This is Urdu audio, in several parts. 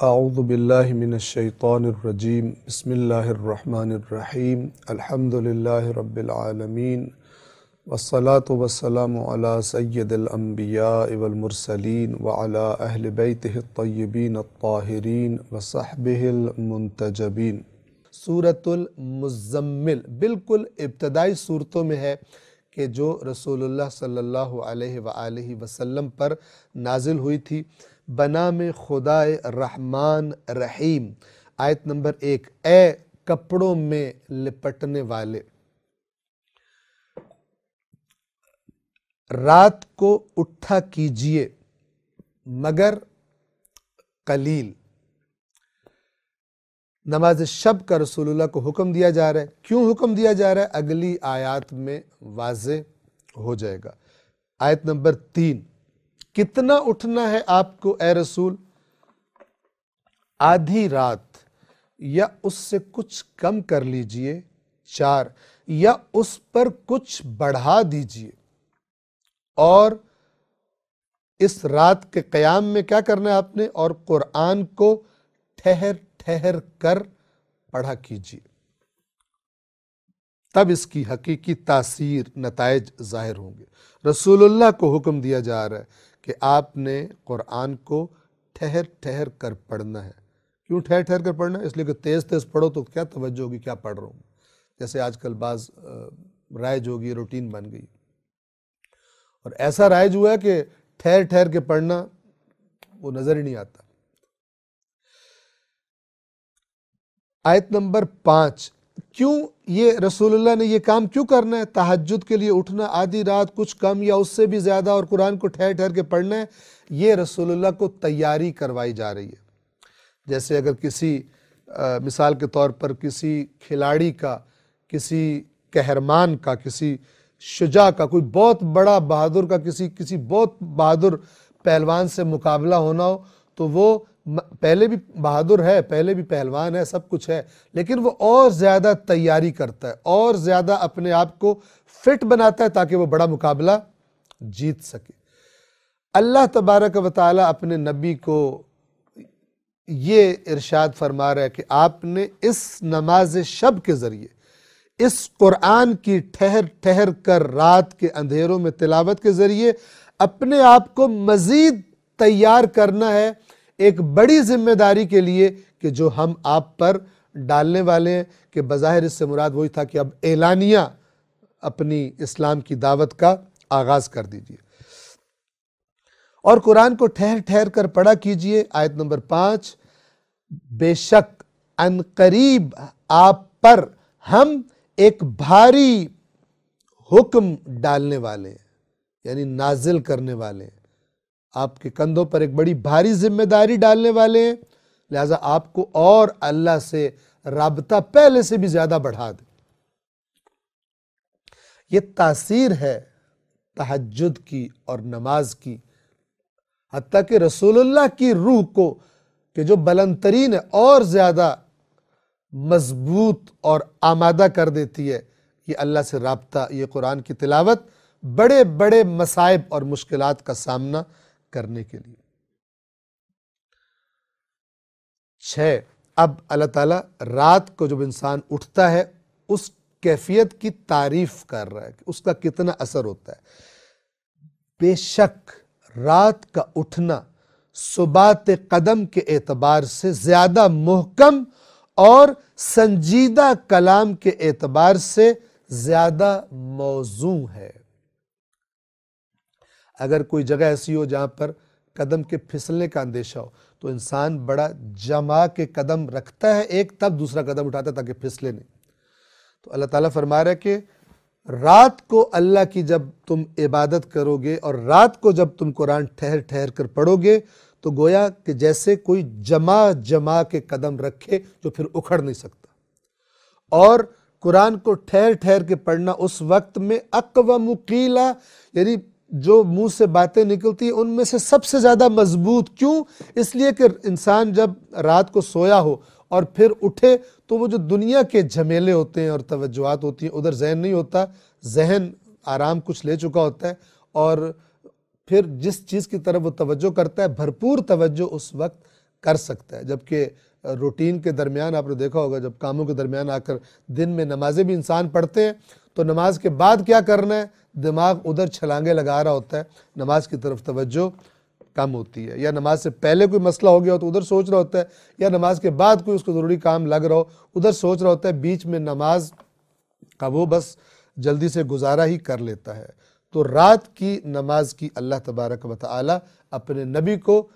اعوذ باللہ من الشیطان الرجیم بسم اللہ الرحمن الرحیم الحمد للہ رب العالمین والصلاة والسلام علی سید الانبیاء والمرسلین وعلی اہل بیتہ الطیبین الطاہرین وصحبہ المنتجبین۔ سورۃ المزمل بالکل ابتدائی صورتوں میں ہے کہ جو رسول اللہ صلی اللہ علیہ وآلہ وسلم پر نازل ہوئی تھی بنام خدائے رحمان رحیم۔ آیت نمبر 1، اے کپڑوں میں لپٹنے والے، رات کو اٹھا کیجئے مگر قلیل۔ نماز شب کا رسول اللہ کو حکم دیا جا رہا ہے۔ کیوں حکم دیا جا رہا ہے؟ اگلی آیات میں واضح ہو جائے گا۔ آیت نمبر 3، کتنا اٹھنا ہے آپ کو اے رسول؟ آدھی رات یا اس سے کچھ کم کر لیجئے، 4، یا اس پر کچھ بڑھا دیجئے۔ اور اس رات کے قیام میں کیا کرنا ہے آپ نے؟ اور قرآن کو ٹھہر ٹھہر کر پڑھا کیجئے، تب اس کی حقیقی تاثیر نتائج ظاہر ہوں گے۔ رسول اللہ کو حکم دیا جا رہا ہے کہ آپ نے قرآن کو ٹھہر ٹھہر کر پڑھنا ہے۔ کیوں ٹھہر ٹھہر کر پڑھنا ہے؟ اس لیے کہ تیز تیز پڑھو تو کیا توجہ ہوگی، کیا پڑھ رہا ہوں، جیسے آج کل بعض رائج ہوگی، روٹین بن گئی، اور ایسا رائج ہوا ہے کہ ٹھہر ٹھہر کے پڑھنا وہ نظر ہی نہیں آتا۔ آیت نمبر 5، کیوں یہ رسول اللہ نے یہ کام کیوں کرنا ہے؟ تہجد کے لیے اٹھنا، آدھی رات کچھ کم یا اس سے بھی زیادہ، اور قرآن کو ٹھہر ٹھہر کے پڑھنا ہے۔ یہ رسول اللہ کو تیاری کروائی جا رہی ہے۔ جیسے اگر کسی مثال کے طور پر کسی کھلاڑی کا، کسی قہرمان کا، کسی شجاع کا، کوئی بہت بڑا بہادر کا کسی بہت بہادر پہلوان سے مقابلہ ہونا ہو، تو وہ پہلے بھی بہادر ہے، پہلے بھی پہلوان ہے، سب کچھ ہے، لیکن وہ اور زیادہ تیاری کرتا ہے، اور زیادہ اپنے آپ کو فٹ بناتا ہے تاکہ وہ بڑا مقابلہ جیت سکے۔ اللہ تبارک و تعالیٰ اپنے نبی کو یہ ارشاد فرما رہا ہے کہ آپ نے اس نماز شب کے ذریعے، اس قرآن کی ٹھہر ٹھہر کر رات کے اندھیروں میں تلاوت کے ذریعے اپنے آپ کو مزید تیار کرنا ہے ایک بڑی ذمہ داری کے لیے کہ جو ہم آپ پر ڈالنے والے ہیں، کہ بظاہر اس سے مراد وہی تھا کہ اب اعلانیہ اپنی اسلام کی دعوت کا آغاز کر دیجئے، اور قرآن کو ٹھہر ٹھہر کر پڑھا کیجئے۔ آیت نمبر 5، بے شک ان قریب آپ پر ہم ایک بھاری حکم ڈالنے والے ہیں، یعنی نازل کرنے والے ہیں، آپ کے کندھوں پر ایک بڑی بھاری ذمہ داری ڈالنے والے ہیں، لہٰذا آپ کو اور اللہ سے رابطہ پہلے سے بھی زیادہ بڑھا دیں۔ یہ تاثیر ہے تہجد کی اور نماز کی، حتیٰ کہ رسول اللہ کی روح کو کہ جو بلند ترین ہے اور زیادہ مضبوط اور آمادہ کر دیتی ہے یہ اللہ سے رابطہ، یہ قرآن کی تلاوت بڑے بڑے مصائب اور مشکلات کا سامنا کرنے کے لیے۔ 6، اب اللہ تعالیٰ رات کو جب انسان اٹھتا ہے اس کیفیت کی تعریف کر رہا ہے کہ اس کا کتنا اثر ہوتا ہے۔ بے شک رات کا اٹھنا ثبات قدم کے اعتبار سے زیادہ محکم اور سنجیدہ کلام کے اعتبار سے زیادہ موزوں ہے۔ اگر کوئی جگہ ایسی ہو جہاں پر قدم کے پھسلنے کا اندیشہ ہو تو انسان بڑا جما کے قدم رکھتا ہے ایک، تب دوسرا قدم اٹھاتا ہے تاکہ پھسلے نہیں۔ تو اللہ تعالیٰ فرما رہا ہے کہ رات کو اللہ کی جب تم عبادت کرو گے اور رات کو جب تم قرآن ٹھہر ٹھہر کر پڑھو گے تو گویا کہ جیسے کوئی جما کے قدم رکھے جو پھر اکھڑ نہیں سکتا، اور قرآن کو ٹھہر ٹھہر کے پڑھنا اس وقت میں اقوم قیلا، یعنی جو منہ سے باتیں نکلتی ہیں ان میں سے سب سے زیادہ مضبوط۔ کیوں؟ اس لیے کہ انسان جب رات کو سویا ہو اور پھر اٹھے تو وہ جو دنیا کے جھمیلے ہوتے ہیں اور توجہات ہوتی ہیں ادھر ذہن نہیں ہوتا، ذہن آرام کچھ لے چکا ہوتا ہے، اور پھر جس چیز کی طرف وہ توجہ کرتا ہے بھرپور توجہ اس وقت کر سکتا ہے، جبکہ روٹین کے درمیان آپ نے دیکھا ہوگا جب کاموں کے درمیان آ کر دن میں نمازیں بھی انسان پڑھتے ہیں تو نماز کے بعد کیا کرنا ہے، دماغ ادھر چھلانگے لگا رہا ہوتا ہے، نماز کی طرف توجہ کم ہوتی ہے، یا نماز سے پہلے کوئی مسئلہ ہو گیا ہو تو ادھر سوچ رہا ہوتا ہے، یا نماز کے بعد کوئی اس کو ضروری کام لگ رہا ہو ادھر سوچ رہا ہوتا ہے، بیچ میں نماز کا وہ بس جلدی سے گزارا ہی کر لیتا ہے۔ تو رات کی نماز کی اللہ تبارک و تعالی اپنے نبی کو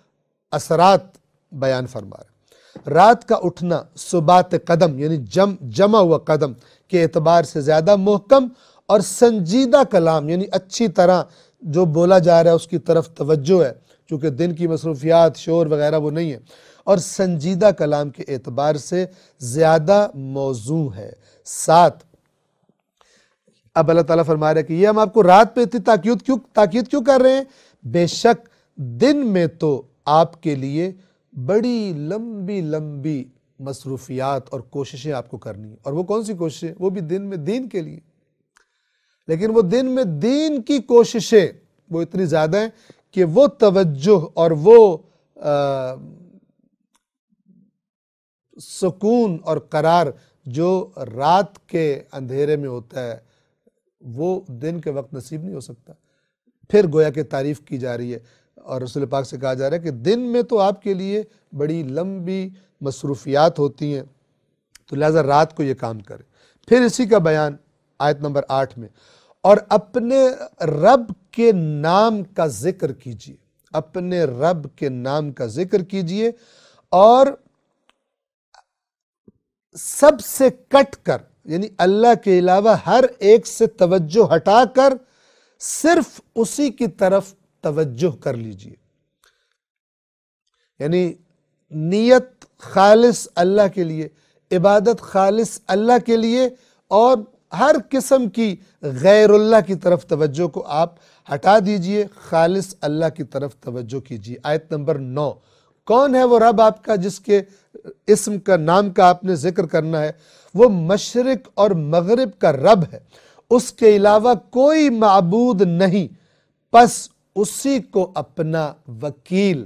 اثرات بیان فرما رہے ہیں۔ رات کا اٹھنا ثبات قدم یعنی جمع ہوا قدم کے اعتبار سے زیادہ محکم اور سنجیدہ کلام یعنی اچھی طرح جو بولا جا رہا ہے اس کی طرف توجہ ہے، چونکہ دن کی مصروفیات شور وغیرہ وہ نہیں ہے، اور سنجیدہ کلام کے اعتبار سے زیادہ موزوں ہے۔ 7، اب اللہ تعالیٰ فرما رہا ہے کہ یہ ہم آپ کو رات پہ اتنی تاکید کیوں کر رہے ہیں؟ بے شک دن میں تو آپ کے لیے بڑی لمبی لمبی مصروفیات اور کوششیں آپ کو کرنی ہیں، اور وہ کون سی کوششیں؟ وہ بھی دن میں دین کے لیے، لیکن وہ دن میں دین کی کوششیں وہ اتنی زیادہ ہیں کہ وہ توجہ اور وہ سکون اور قرار جو رات کے اندھیرے میں ہوتا ہے وہ دن کے وقت نصیب نہیں ہو سکتا۔ پھر گویا کہ تعریف کی جا رہی ہے اور رسول پاک سے کہا جا رہا ہے کہ دن میں تو آپ کے لیے بڑی لمبی مصروفیات ہوتی ہیں، تو لہذا رات کو یہ کام کریں۔ پھر اسی کا بیان آیت نمبر 8 میں، اور اپنے رب کے نام کا ذکر کیجئے، اپنے رب کے نام کا ذکر کیجئے، اور سب سے کٹ کر یعنی اللہ کے علاوہ ہر ایک سے توجہ ہٹا کر صرف اسی کی طرف توجہ کر لیجئے، یعنی نیت خالص اللہ کے لیے، عبادت خالص اللہ کے لیے، اور ہر قسم کی غیر اللہ کی طرف توجہ کو آپ ہٹا دیجئے، خالص اللہ کی طرف توجہ کیجئے۔ آیت نمبر 9، کون ہے وہ رب آپ کا جس کے اسم کا نام کا آپ نے ذکر کرنا ہے؟ وہ مشرق اور مغرب کا رب ہے، اس کے علاوہ کوئی معبود نہیں، پس اسی کو اپنا وکیل،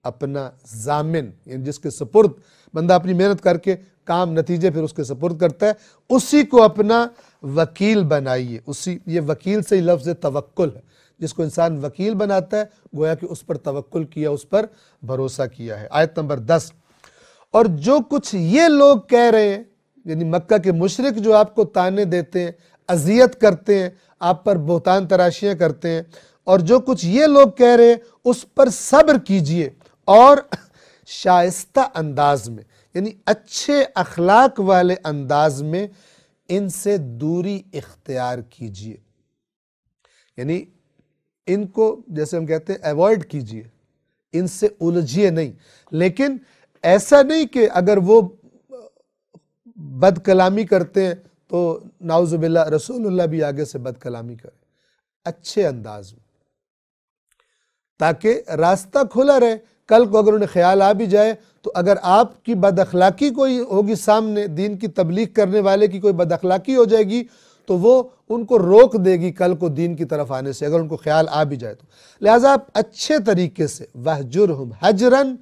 اپنا ضامن یعنی جس کے سپرد بندہ اپنی محنت کر کے کام نتیجے پھر اس کے سپرد کرتا ہے، اسی کو اپنا وکیل بنائیے۔ یہ وکیل سے ہی لفظ توکل ہے، جس کو انسان وکیل بناتا ہے گویا کہ اس پر توکل کیا، اس پر بھروسہ کیا ہے۔ آیت نمبر 10، اور جو کچھ یہ لوگ کہہ رہے ہیں یعنی مکہ کے مشرک جو آپ کو تانے دیتے ہیں، اذیت کرتے ہیں، آپ پر بہتان تراشیاں کرتے ہیں، اور جو کچھ یہ لوگ کہہ رہے ہیں اس پر صبر کیجئے اور شائستہ انداز میں یعنی اچھے اخلاق والے انداز میں ان سے دوری اختیار کیجئے، یعنی ان کو جیسے ہم کہتے ہیں ایوائڈ کیجئے، ان سے الجھیے نہیں، لیکن ایسا نہیں کہ اگر وہ بد کلامی کرتے ہیں تو نعوذ باللہ رسول اللہ بھی آگے سے بد کلامی کرے، اچھے انداز میں، تاکہ راستہ کھلا رہے۔ کل کو اگر انہیں خیال آ بھی جائے تو اگر آپ کی بد اخلاقی کوئی ہوگی سامنے، دین کی تبلیغ کرنے والے کی کوئی بد اخلاقی ہو جائے گی تو وہ ان کو روک دے گی کل کو دین کی طرف آنے سے، اگر ان کو خیال آ بھی جائے تو۔ لہٰذا آپ اچھے طریقے سے وَاہْجُرْهُمْ حَجْرًا،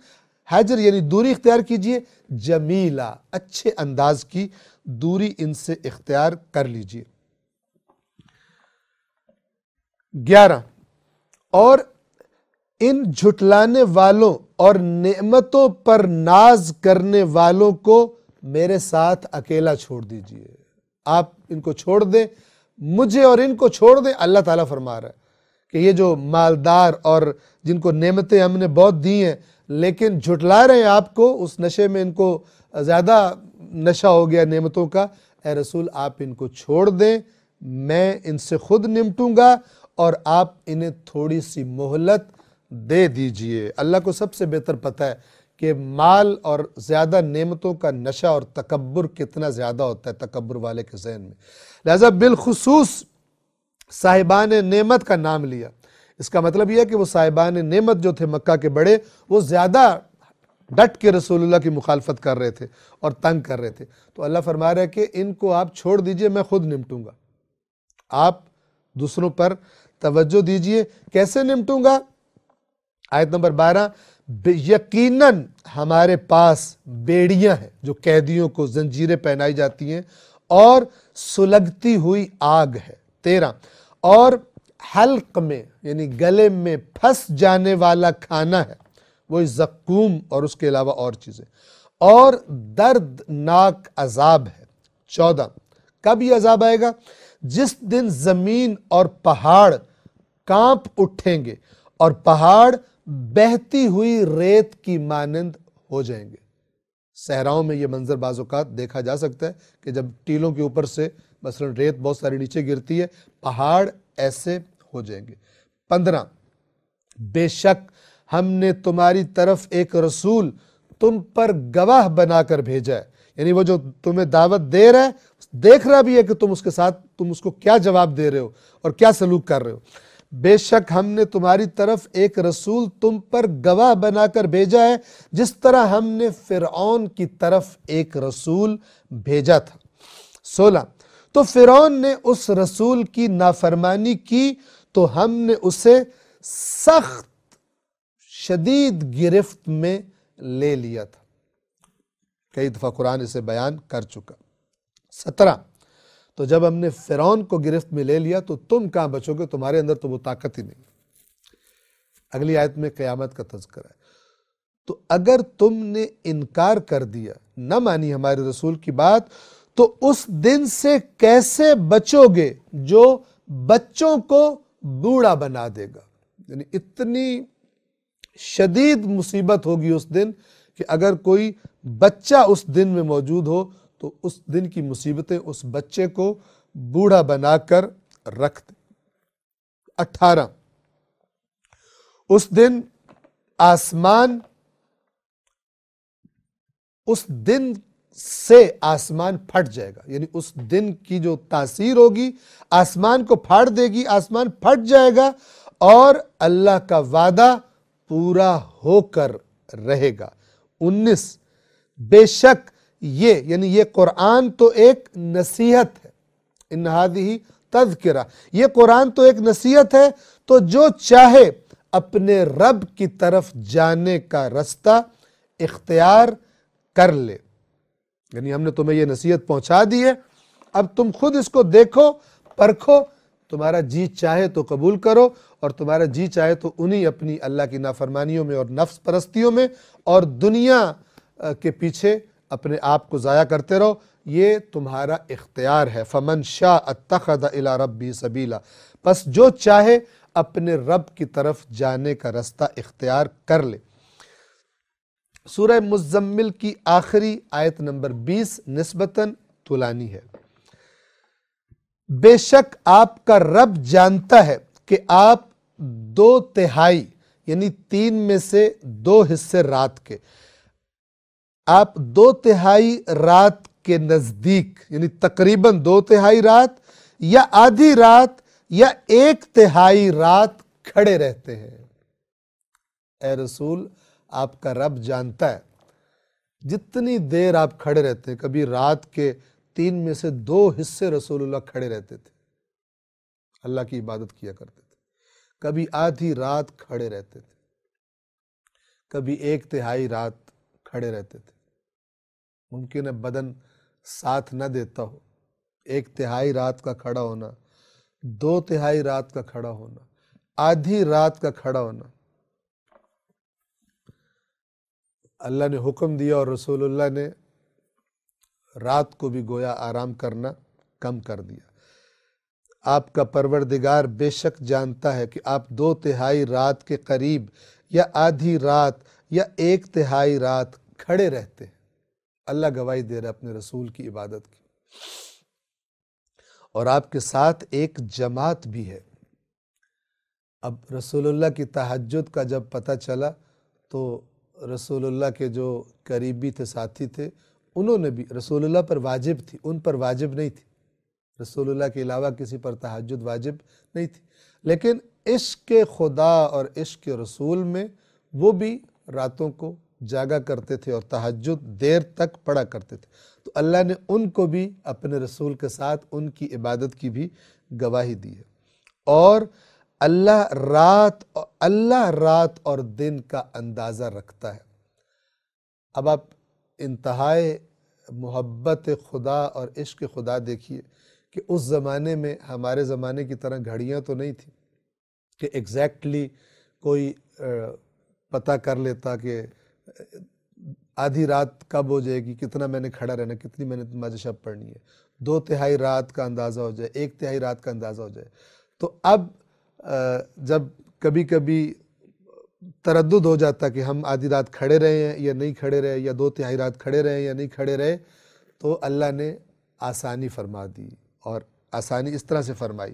حجر یعنی دوری اختیار کیجئے، جمیلا اچھے انداز کی دوری ان سے اختیار کر لیجئے۔ 11، اور ان جھٹلانے والوں اور نعمتوں پر ناز کرنے والوں کو میرے ساتھ اکیلا چھوڑ دیجئے، آپ ان کو چھوڑ دیں، مجھے اور ان کو چھوڑ دیں۔ اللہ تعالیٰ فرما رہا ہے کہ یہ جو مالدار اور جن کو نعمتیں ہم نے بہت دی ہیں لیکن جھٹلا رہے ہیں آپ کو، اس نشے میں ان کو زیادہ نشہ ہو گیا نعمتوں کا، اے رسول آپ ان کو چھوڑ دیں، میں ان سے خود نمٹوں گا اور آپ انہیں تھوڑی سی مہلت دے دیجئے۔ اللہ کو سب سے بہتر پتہ ہے کہ مال اور زیادہ نعمتوں کا نشہ اور تکبر کتنا زیادہ ہوتا ہے تکبر والے کے ذہن میں، لہذا بالخصوص صاحبان نعمت کا نام لیا۔ اس کا مطلب یہ ہے کہ وہ صاحبان نعمت جو تھے مکہ کے بڑے، وہ زیادہ ڈٹ کے رسول اللہ کی مخالفت کر رہے تھے اور تنگ کر رہے تھے، تو اللہ فرما رہا ہے کہ ان کو آپ چھوڑ دیجئے، میں خود نمٹوں گا، آپ دوسروں پر توجہ دیجئے۔ کیسے نمٹوں گا؟ آیت نمبر 12، یقیناً ہمارے پاس بیڑیاں ہیں جو قیدیوں کو زنجیریں پہنائی جاتی ہیں اور سلگتی ہوئی آگ ہے۔ 13 اور حلق میں یعنی گلے میں پھنس جانے والا کھانا ہے، وہی زقوم اور اس کے علاوہ اور چیزیں، اور دردناک عذاب ہے۔ 14 کب یہ عذاب آئے گا؟ جس دن زمین اور پہاڑ کانپ اٹھیں گے اور پہاڑ بہتی ہوئی ریت کی مانند ہو جائیں گے۔ صحراؤں میں یہ منظر بعض اوقات دیکھا جا سکتا ہے کہ جب ٹیلوں کے اوپر سے مثلا ریت بہت ساری نیچے گرتی ہے، پہاڑ ایسے ہو جائیں گے۔ 15 بے شک ہم نے تمہاری طرف ایک رسول تم پر گواہ بنا کر بھیجا ہے، یعنی وہ جو تمہیں دعوت دے رہا ہے دیکھ رہا بھی ہے کہ تم اس کے ساتھ تم اس کو کیا جواب دے رہے ہو اور کیا سلوک کر رہے ہو۔ بے شک ہم نے تمہاری طرف ایک رسول تم پر گواہ بنا کر بھیجا ہے، جس طرح ہم نے فرعون کی طرف ایک رسول بھیجا تھا۔ 16 تو فرعون نے اس رسول کی نافرمانی کی تو ہم نے اسے سخت شدید گرفت میں لے لیا تھا۔ کئی دفعہ قرآن اسے بیان کر چکا۔ 17 تو جب ہم نے فرعون کو گرفت میں لے لیا تو تم کہاں بچو گے، تمہارے اندر تو وہ طاقت ہی نہیں۔ اگلی آیت میں قیامت کا تذکرہ ہے۔ تو اگر تم نے انکار کر دیا، نہ مانی ہمارے رسول کی بات، تو اس دن سے کیسے بچو گے جو بچوں کو بوڑھا بنا دے گا۔ یعنی اتنی شدید مصیبت ہوگی اس دن کہ اگر کوئی بچہ اس دن میں موجود ہو تو اس دن کی مصیبتیں اس بچے کو بوڑھا بنا کر رکھ دیں۔ 18 اس دن سے آسمان پھٹ جائے گا، یعنی اس دن کی جو تاثیر ہوگی آسمان کو پھاڑ دے گی، آسمان پھٹ جائے گا اور اللہ کا وعدہ پورا ہو کر رہے گا۔ 19 بے شک یعنی یہ قرآن تو ایک نصیحت ہے، ان ہذہ تذکرہ، یہ قرآن تو ایک نصیحت ہے، تو جو چاہے اپنے رب کی طرف جانے کا رستہ اختیار کر لے۔ یعنی ہم نے تمہیں یہ نصیحت پہنچا دی ہے، اب تم خود اس کو دیکھو پرکھو، تمہارا جی چاہے تو قبول کرو اور تمہارا جی چاہے تو انہی اپنی اللہ کی نافرمانیوں میں اور نفس پرستیوں میں اور دنیا کے پیچھے اپنے آپ کو ضائع کرتے رہو، یہ تمہارا اختیار ہے۔ فمن شاء اتخذ الی ربہ سبیلا، پس جو چاہے اپنے رب کی طرف جانے کا رستہ اختیار کر لے۔ سورہ مزمل کی آخری آیت نمبر 20 نسبتاً طولانی ہے۔ بے شک آپ کا رب جانتا ہے کہ آپ 2/3 یعنی 3 میں سے 2 حصے رات کے، آپ 2/3 رات کے نزدیک یعنی تقریباً 2/3 رات یا آدھی رات یا 1/3 رات کھڑے رہتے ہیں۔ اے رسول آپ کا رب جانتا ہے جتنی دیر آپ کھڑے رہتے ہیں، کبھی رات کے 3 میں سے 2 حصے رسول اللہ کھڑے رہتے تھے، اللہ کی عبادت کیا کرتے تھے، کبھی آدھی رات کھڑے رہتے تھے، کبھی 1/3 رات کھڑے رہتے تھے۔ ممکن ہے بدن ساتھ نہ دیتا ہو، 1/3 رات کا کھڑا ہونا، 2/3 رات کا کھڑا ہونا، آدھی رات کا کھڑا ہونا، اللہ نے حکم دیا اور رسول اللہ نے رات کو بھی گویا آرام کرنا کم کر دیا۔ آپ کا پروردگار بے شک جانتا ہے کہ آپ 2/3 رات کے قریب یا آدھی رات یا 1/3 رات کھڑے رہتے ہیں۔ اللہ گواہی دے رہا ہے اپنے رسول کی عبادت کی، اور آپ کے ساتھ ایک جماعت بھی ہے۔ اب رسول اللہ کی تہجد کا جب پتہ چلا تو رسول اللہ کے جو قریبی تھے، ساتھی تھے، انہوں نے بھی، رسول اللہ پر واجب تھی، ان پر واجب نہیں تھی، رسول اللہ کے علاوہ کسی پر تہجد واجب نہیں تھی، لیکن عشق خدا اور عشق رسول میں وہ بھی راتوں کو جاگا کرتے تھے اور تہجد دیر تک پڑھا کرتے تھے، تو اللہ نے ان کو بھی اپنے رسول کے ساتھ ان کی عبادت کی بھی گواہی دی ہے۔ اور اللہ رات اور دن کا اندازہ رکھتا ہے۔ اب آپ انتہائے محبت خدا اور عشق خدا دیکھیے کہ اس زمانے میں ہمارے زمانے کی طرح گھڑیاں تو نہیں تھیں کہ ایگزیکٹلی کوئی پتہ کر لیتا کہ آدھی رات کب ہو جائے گی، کتنا میں نے کھڑا رہنا، کتنی میں نے نماز شب پڑھنی ہے، 2/3 رات کا اندازہ ہو جائے، 1/3 رات کا اندازہ ہو جائے۔ تو اب جب کبھی کبھی تردد ہو جاتا کہ ہم آدھی رات کھڑے رہے ہیں یا نہیں کھڑے رہے، یا 2/3 رات کھڑے رہے یا نہیں کھڑے رہے، تو اللہ نے آسانی فرما دی، اور آسانی اس طرح سے فرمائی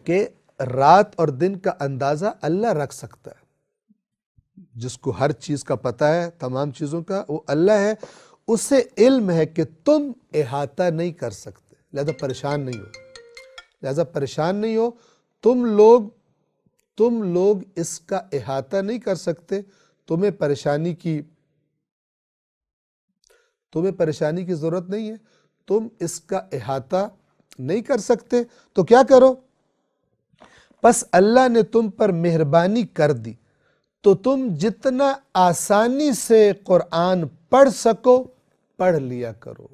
کہ رات اور دن کا اندازہ اللہ رکھ سکتا ہے۔ جس کو ہر چیز کا پتہ ہے، تمام چیزوں کا، وہ اللہ ہے، اسے علم ہے کہ تم احاطہ نہیں کر سکتے، لہذا پریشان نہیں ہو، تم لوگ اس کا احاطہ نہیں کر سکتے، تمہیں پریشانی کی ضرورت نہیں ہے، تم اس کا احاطہ نہیں کر سکتے، تو کیا کرو؟ پس اللہ نے تم پر مہربانی کر دی، تو تم جتنا آسانی سے قرآن پڑھ سکو پڑھ لیا کرو۔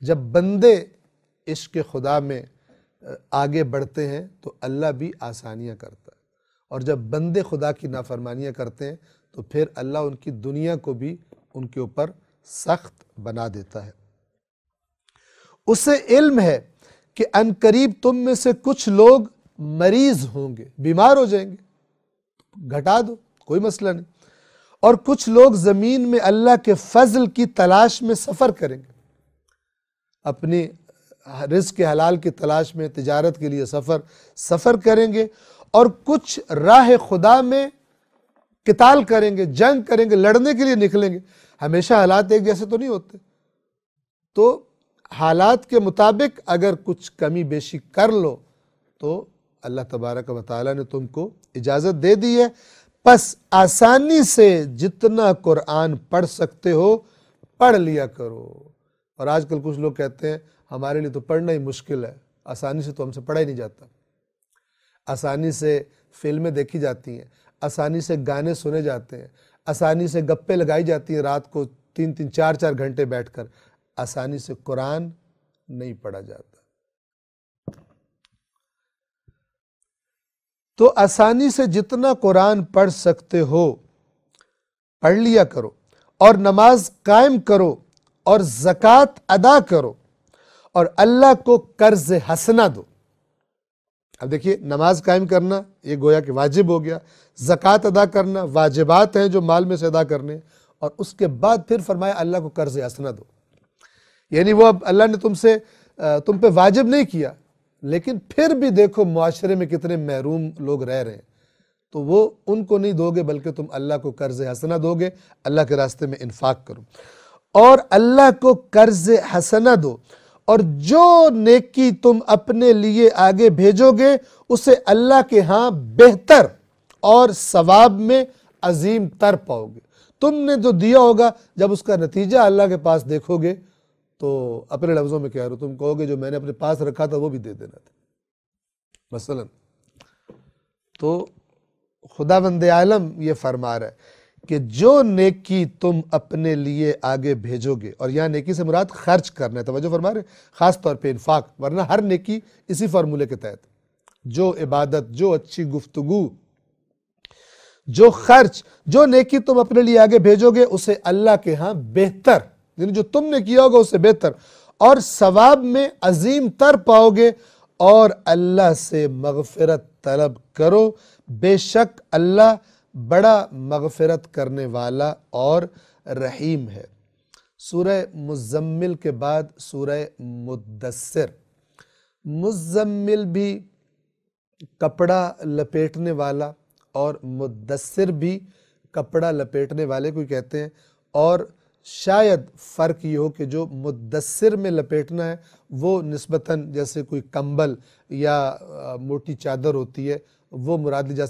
جب بندے عشق خدا میں آگے بڑھتے ہیں تو اللہ بھی آسانیاں کرتا ہے، اور جب بندے خدا کی نافرمانیاں کرتے ہیں تو پھر اللہ ان کی دنیا کو بھی ان کے اوپر سخت بنا دیتا ہے۔ اسے علم ہے کہ ان قریب تم میں سے کچھ لوگ مریض ہوں گے، بیمار ہو جائیں گے، گھٹا دو، کوئی مسئلہ نہیں، اور کچھ لوگ زمین میں اللہ کے فضل کی تلاش میں سفر کریں گے، اپنی رزق کے حلال کی تلاش میں، تجارت کے لیے سفر کریں گے، اور کچھ راہ خدا میں قتال کریں گے، جنگ کریں گے، لڑنے کے لیے نکلیں گے۔ ہمیشہ حالات ایک جیسے تو نہیں ہوتے، تو حالات کے مطابق اگر کچھ کمی بیشی کر لو تو اللہ تبارک و تعالیٰ نے تم کو اجازت دے دی ہے۔ پس آسانی سے جتنا قرآن پڑھ سکتے ہو پڑھ لیا کرو۔ اور آج کل کچھ لوگ کہتے ہیں ہمارے لیے تو پڑھنا ہی مشکل ہے، آسانی سے تو ہم سے پڑھا ہی نہیں جاتا، آسانی سے فلمیں دیکھی جاتی ہیں، آسانی سے گانے سنے جاتے ہیں، آسانی سے گپیں لگائی جاتی ہیں رات کو 3-3 4-4 گھنٹے بیٹھ کر، آسانی سے قرآن نہیں پڑھا جاتا۔ تو آسانی سے جتنا قرآن پڑھ سکتے ہو پڑھ لیا کرو، اور نماز قائم کرو، اور زکوٰۃ ادا کرو، اور اللہ کو قرض حسنہ دو۔ اب دیکھیے، نماز قائم کرنا یہ گویا کہ واجب ہو گیا، زکوٰۃ ادا کرنا واجبات ہیں جو مال میں سے ادا کرنے، اور اس کے بعد پھر فرمایا اللہ کو قرض حسنہ دو۔ یعنی وہ اب اللہ نے تم پہ واجب نہیں کیا، لیکن پھر بھی دیکھو معاشرے میں کتنے محروم لوگ رہ رہے ہیں، تو وہ ان کو نہیں دو گے بلکہ تم اللہ کو قرض حسنہ دو گے، اللہ کے راستے میں انفاق کرو، اور اللہ کو قرض حسنہ دو، اور جو نیکی تم اپنے لیے آگے بھیجو گے اسے اللہ کے ہاں بہتر اور ثواب میں عظیم تر پاؤ گے۔ تم نے جو دیا ہوگا جب اس کا نتیجہ اللہ کے پاس دیکھو گے تو اپنے لفظوں میں کہہ رہا ہوں، تم کہو گے جو میں نے اپنے پاس رکھا تھا وہ بھی دے دینا تھا مثلا۔ تو خداوند عالم یہ فرما رہا ہے کہ جو نیکی تم اپنے لیے آگے بھیجو گے، اور یہاں نیکی سے مراد خرچ کرنا ہے، توجہ فرما رہے ہیں، خاص طور پہ انفاق، ورنہ ہر نیکی اسی فارمولے کے تحت، جو عبادت، جو اچھی گفتگو، جو خرچ، جو نیکی تم اپنے لیے آگے بھیجو گے اسے اللہ کے ہاں بہتر، یعنی جو تم نے کیا ہوگا اسے بہتر اور ثواب میں عظیم تر پاؤ گے، اور اللہ سے مغفرت طلب کرو، بے شک اللہ بڑا مغفرت کرنے والا اور رحیم ہے۔ سورہ مزمل کے بعد سورہ مدثر۔ مزمل بھی کپڑا لپیٹنے والا اور مدثر بھی کپڑا لپیٹنے والے کو کہتے ہیں، اور شاید فرق یہ ہو کہ جو مدثر میں لپیٹنا ہے وہ نسبتاً جیسے کوئی کمبل یا موٹی چادر ہوتی ہے وہ مراد لی جا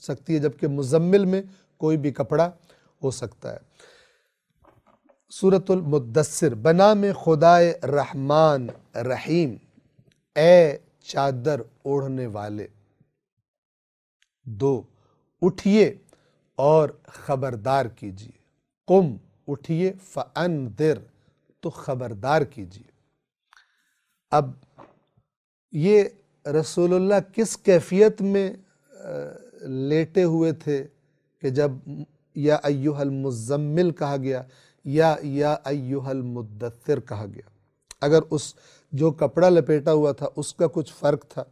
سکتی ہے، جبکہ مزمل میں کوئی بھی کپڑا ہو سکتا ہے۔ سورۃ المدثر۔ بنام خدائے رحمان رحیم، اے چادر اوڑھنے والے۔ 2 اٹھیے اور خبردار کیجیے، قم اٹھیے، فانذر تو خبردار کیجیے۔ اب یہ رسول اللہ کس کیفیت میں لیٹے ہوئے تھے کہ جب یا ایھا المزمل کہا گیا یا ایھا المدثر کہا گیا؟ اگر اس جو کپڑا لپیٹا ہوا تھا اس کا کچھ فرق تھا،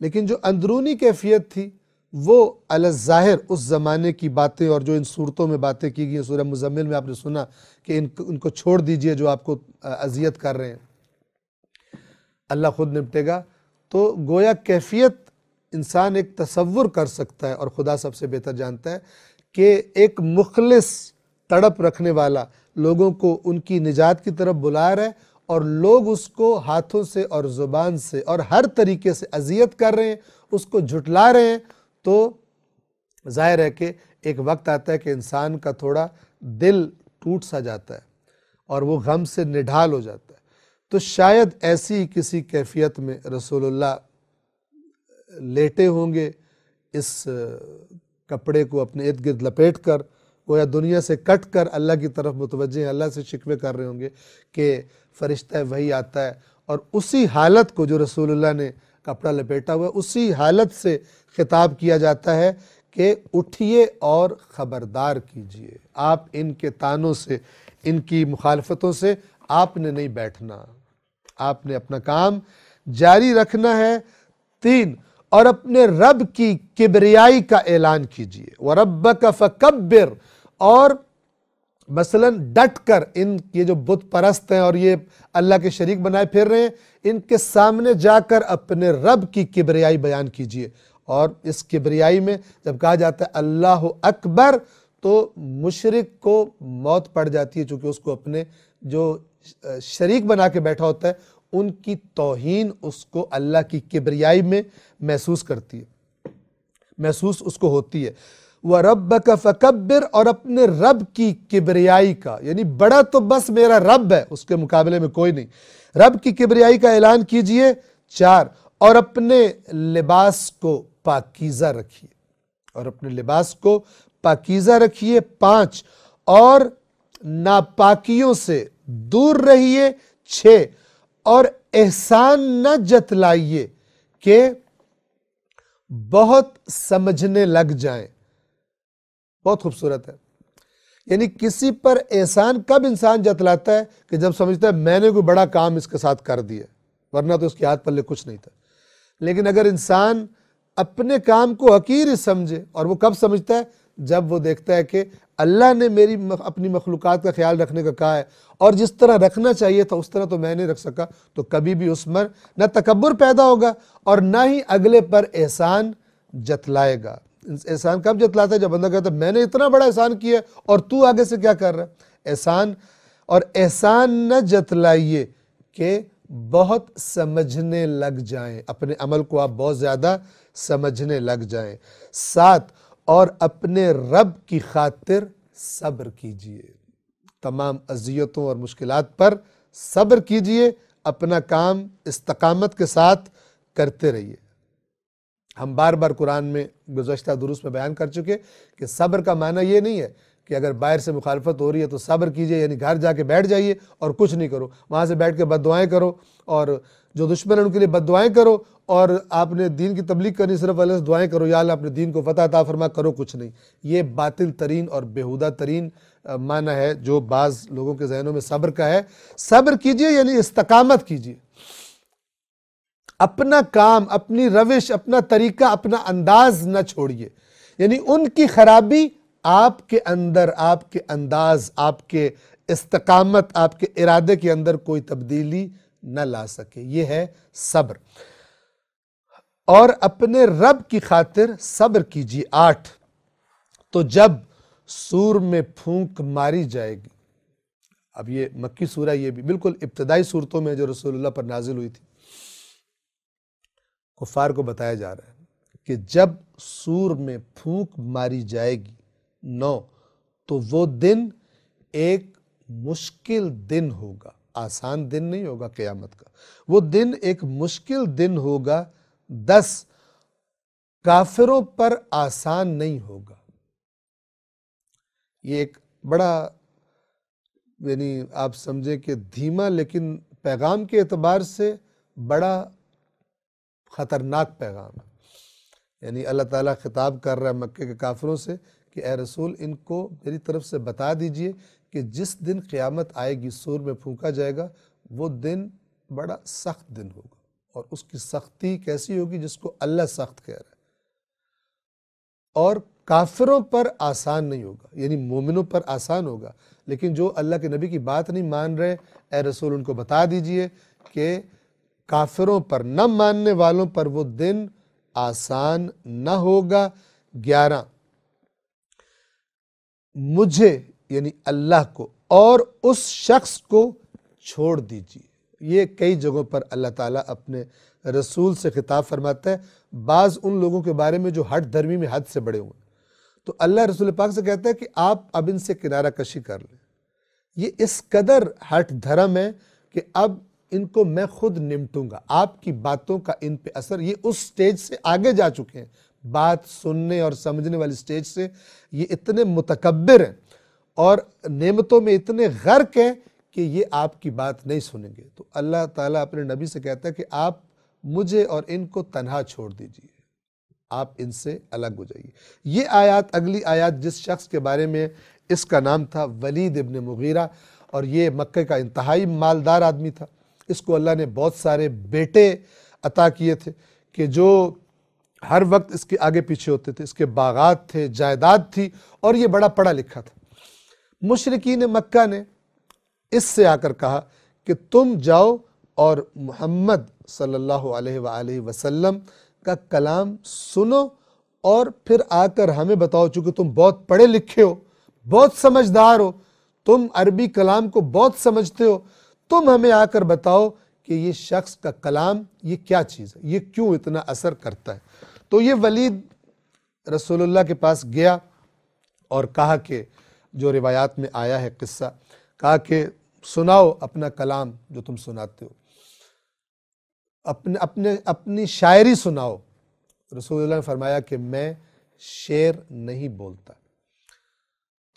لیکن جو اندرونی کیفیت تھی وہ علی الظاہر اس زمانے کی باتیں، اور جو ان صورتوں میں باتیں کی گئی ہیں، سورہ مزمل میں آپ نے سنا کہ ان کو چھوڑ دیجئے جو آپ کو اذیت کر رہے ہیں، اللہ خود نپٹے گا۔ تو گویا کیفیت انسان ایک تصور کر سکتا ہے، اور خدا سب سے بہتر جانتا ہے کہ ایک مخلص تڑپ رکھنے والا لوگوں کو ان کی نجات کی طرف بلا رہا ہے، اور لوگ اس کو ہاتھوں سے اور زبان سے اور ہر طریقے سے اذیت کر رہے ہیں، اس کو جھٹلا رہے ہیں، تو ظاہر ہے کہ ایک وقت آتا ہے کہ انسان کا تھوڑا دل ٹوٹ سا جاتا ہے اور وہ غم سے نڈھال ہو جاتا ہے۔ تو شاید ایسی کسی کیفیت میں رسول اللہ لیٹے ہوں گے، اس کپڑے کو اپنے ارد گرد لپیٹ کر، گویا دنیا سے کٹ کر اللہ کی طرف متوجہ ہیں، اللہ سے شکوے کر رہے ہوں گے کہ فرشتہ وحی آتا ہے، اور اسی حالت کو جو رسول اللہ نے کپڑا لپیٹا ہوا ہے، اسی حالت سے خطاب کیا جاتا ہے کہ اٹھیے اور خبردار کیجئے۔ آپ ان کے طعنوں سے، ان کی مخالفتوں سے آپ نے نہیں بیٹھنا، آپ نے اپنا کام جاری رکھنا ہے۔ 3 اور اپنے رب کی کبریائی کا اعلان کیجئے، وَرَبَّكَ فَكَبِّرْ، اور مثلاً ڈٹ کر یہ جو بت پرست ہیں اور یہ اللہ کے شریک بنائے پھر رہے ہیں، ان کے سامنے جا کر اپنے رب کی کبریائی بیان کیجئے۔ اور اس کبریائی میں جب کہا جاتا ہے اللہ اکبر تو مشرک کو موت پڑ جاتی ہے، چونکہ اس کو اپنے جو شریک بنا کے بیٹھا ہوتا ہے ان کی توہین اس کو اللہ کی کبریائی میں محسوس کرتی ہے، محسوس اس کو ہوتی ہے۔ وَرَبَّكَ فَكَبِّرْ، اور اپنے رب کی کبریائی کا، یعنی بڑا تو بس میرا رب ہے، اس کے مقابلے میں کوئی نہیں، رب کی کبریائی کا اعلان کیجئے۔ 4 اور اپنے لباس کو پاکیزہ رکھیے، اور اپنے لباس کو پاکیزہ رکھیے۔ 5 اور ناپاکیوں سے دور رہیے۔ 6 اور احسان نہ جتلائیے کہ بہت سمجھنے لگ جائیں۔ بہت خوبصورت ہے، یعنی کسی پر احسان کب انسان جتلاتا ہے کہ جب سمجھتا ہے میں نے کوئی بڑا کام اس کے ساتھ کر دیا، ورنہ تو اس کے ہاتھ پلے کچھ نہیں تھا۔ لیکن اگر انسان اپنے کام کو حقیر ہی سمجھے، اور وہ کب سمجھتا ہے؟ جب وہ دیکھتا ہے کہ اللہ نے میری اپنی مخلوقات کا خیال رکھنے کا کہا ہے، اور جس طرح رکھنا چاہیے تھا اس طرح تو میں نہیں رکھ سکا، تو کبھی بھی اس میں نہ تکبر پیدا ہوگا اور نہ ہی اگلے پر احسان جتلائے گا۔ احسان کب جتلاتا ہے؟ جب بندہ کہتا ہے میں نے اتنا بڑا احسان کیا اور تو آگے سے کیا کر رہا ہے؟ احسان نہ جتلائیے کہ بہت سمجھنے لگ جائیں، اپنے عمل کو آپ بہت زیادہ سمجھنے لگ جائیں۔ 7 اور اپنے رب کی خاطر صبر کیجئے، تمام اذیتوں اور مشکلات پر صبر کیجئے، اپنا کام استقامت کے ساتھ کرتے رہیے۔ ہم بار بار قرآن میں گزشتہ دروس میں بیان کر چکے کہ صبر کا معنی یہ نہیں ہے کہ اگر باہر سے مخالفت ہو رہی ہے تو صبر کیجئے، یعنی گھر جا کے بیٹھ جائیے اور کچھ نہیں کرو، وہاں سے بیٹھ کے بد دعائیں کرو، اور جو دشمن ہیں ان کے لیے بد دعائیں کرو، اور آپ نے دین کی تبلیغ کرنی، صرف اللہ سے دعائیں کرو یا اللہ اپنے دین کو فتح عطا فرما، کرو کچھ نہیں۔ یہ باطل ترین اور بیہودہ ترین معنی ہے جو بعض لوگوں کے ذہنوں میں صبر کا ہے۔ صبر کیجئے یعنی استقامت کیجئے، اپنا کام، اپنی روش، اپنا طریقہ، اپنا انداز نہ چھوڑیے، یعنی ان کی خرابی آپ کے اندر، آپ کے انداز، آپ کے استقامت، آپ کے ارادے کے اندر کوئی تبدیلی نہ لا سکے۔ یہ ہے صبر۔ اور اپنے رب کی خاطر صبر کیجیے۔ 8 تو جب سور میں پھونک ماری جائے گی، اب یہ مکی سورہ، یہ بھی بالکل ابتدائی صورتوں میں جو رسول اللہ پر نازل ہوئی تھی، کفار کو بتایا جا رہا ہے کہ جب سور میں پھونک ماری جائے گی 9 تو وہ دن ایک مشکل دن ہوگا۔ آسان دن نہیں ہوگا قیامت کا، وہ دن ایک مشکل دن ہوگا، 10 کافروں پر آسان نہیں ہوگا۔ یہ ایک بڑا یعنی آپ سمجھیں کہ دھیما لیکن پیغام کے اعتبار سے بڑا خطرناک پیغام ہے۔ یعنی اللہ تعالیٰ خطاب کر رہا ہے مکے کے کافروں سے کہ اے رسول ان کو میری طرف سے بتا دیجئے کہ جس دن قیامت آئے گی، سور میں پھونکا جائے گا، وہ دن بڑا سخت دن ہوگا، اور اس کی سختی کیسی ہوگی جس کو اللہ سخت کہہ رہا ہے، اور کافروں پر آسان نہیں ہوگا، یعنی مومنوں پر آسان ہوگا، لیکن جو اللہ کے نبی کی بات نہیں مان رہے، اے رسول ان کو بتا دیجئے کہ کافروں پر، نہ ماننے والوں پر وہ دن آسان نہ ہوگا۔ 11 مجھے یعنی اللہ کو اور اس شخص کو چھوڑ دیجیے۔ یہ کئی جگہوں پر اللہ تعالیٰ اپنے رسول سے خطاب فرماتا ہے، بعض ان لوگوں کے بارے میں جو ہٹ دھرمی میں حد سے بڑے ہوئے، تو اللہ رسول پاک سے کہتا ہے کہ آپ اب ان سے کنارہ کشی کر لیں۔ یہ اس قدر ہٹ دھرم ہے کہ اب ان کو میں خود نمٹوں گا، آپ کی باتوں کا ان پہ اثر، یہ اس سٹیج سے آگے جا چکے ہیں، بات سننے اور سمجھنے والی سٹیج سے یہ اتنے متکبر ہیں اور نعمتوں میں اتنے غرق ہیں کہ یہ آپ کی بات نہیں سنیں گے۔ تو اللہ تعالیٰ اپنے نبی سے کہتا ہے کہ آپ مجھے اور ان کو تنہا چھوڑ دیجئے، آپ ان سے الگ ہو جائیے۔ یہ آیات، اگلی آیات جس شخص کے بارے میں، اس کا نام تھا ولید ابن مغیرہ، اور یہ مکہ کا انتہائی مالدار آدمی تھا۔ اس کو اللہ نے بہت سارے بیٹے عطا کیے تھے کہ جو ہر وقت اس کے آگے پیچھے ہوتے تھے، اس کے باغات تھے، جائیداد تھی، اور یہ بڑا پڑھا لکھا تھا۔ مشرکین مکہ نے اس سے آ کر کہا کہ تم جاؤ اور محمد صلی اللہ علیہ وآلہ وسلم کا کلام سنو، اور پھر آ کر ہمیں بتاؤ، چونکہ تم بہت پڑھے لکھے ہو، بہت سمجھدار ہو، تم عربی کلام کو بہت سمجھتے ہو، تم ہمیں آ کر بتاؤ کہ یہ شخص کا کلام یہ کیا چیز ہے، یہ کیوں اتنا اثر کرتا ہے۔ تو یہ ولید رسول اللہ کے پاس گیا اور کہا کہ جو روایات میں آیا ہے قصہ، کہا کہ سناؤ اپنا کلام جو تم سناتے ہو، اپنی شاعری سناؤ۔ رسول اللہ نے فرمایا کہ میں شعر نہیں بولتا۔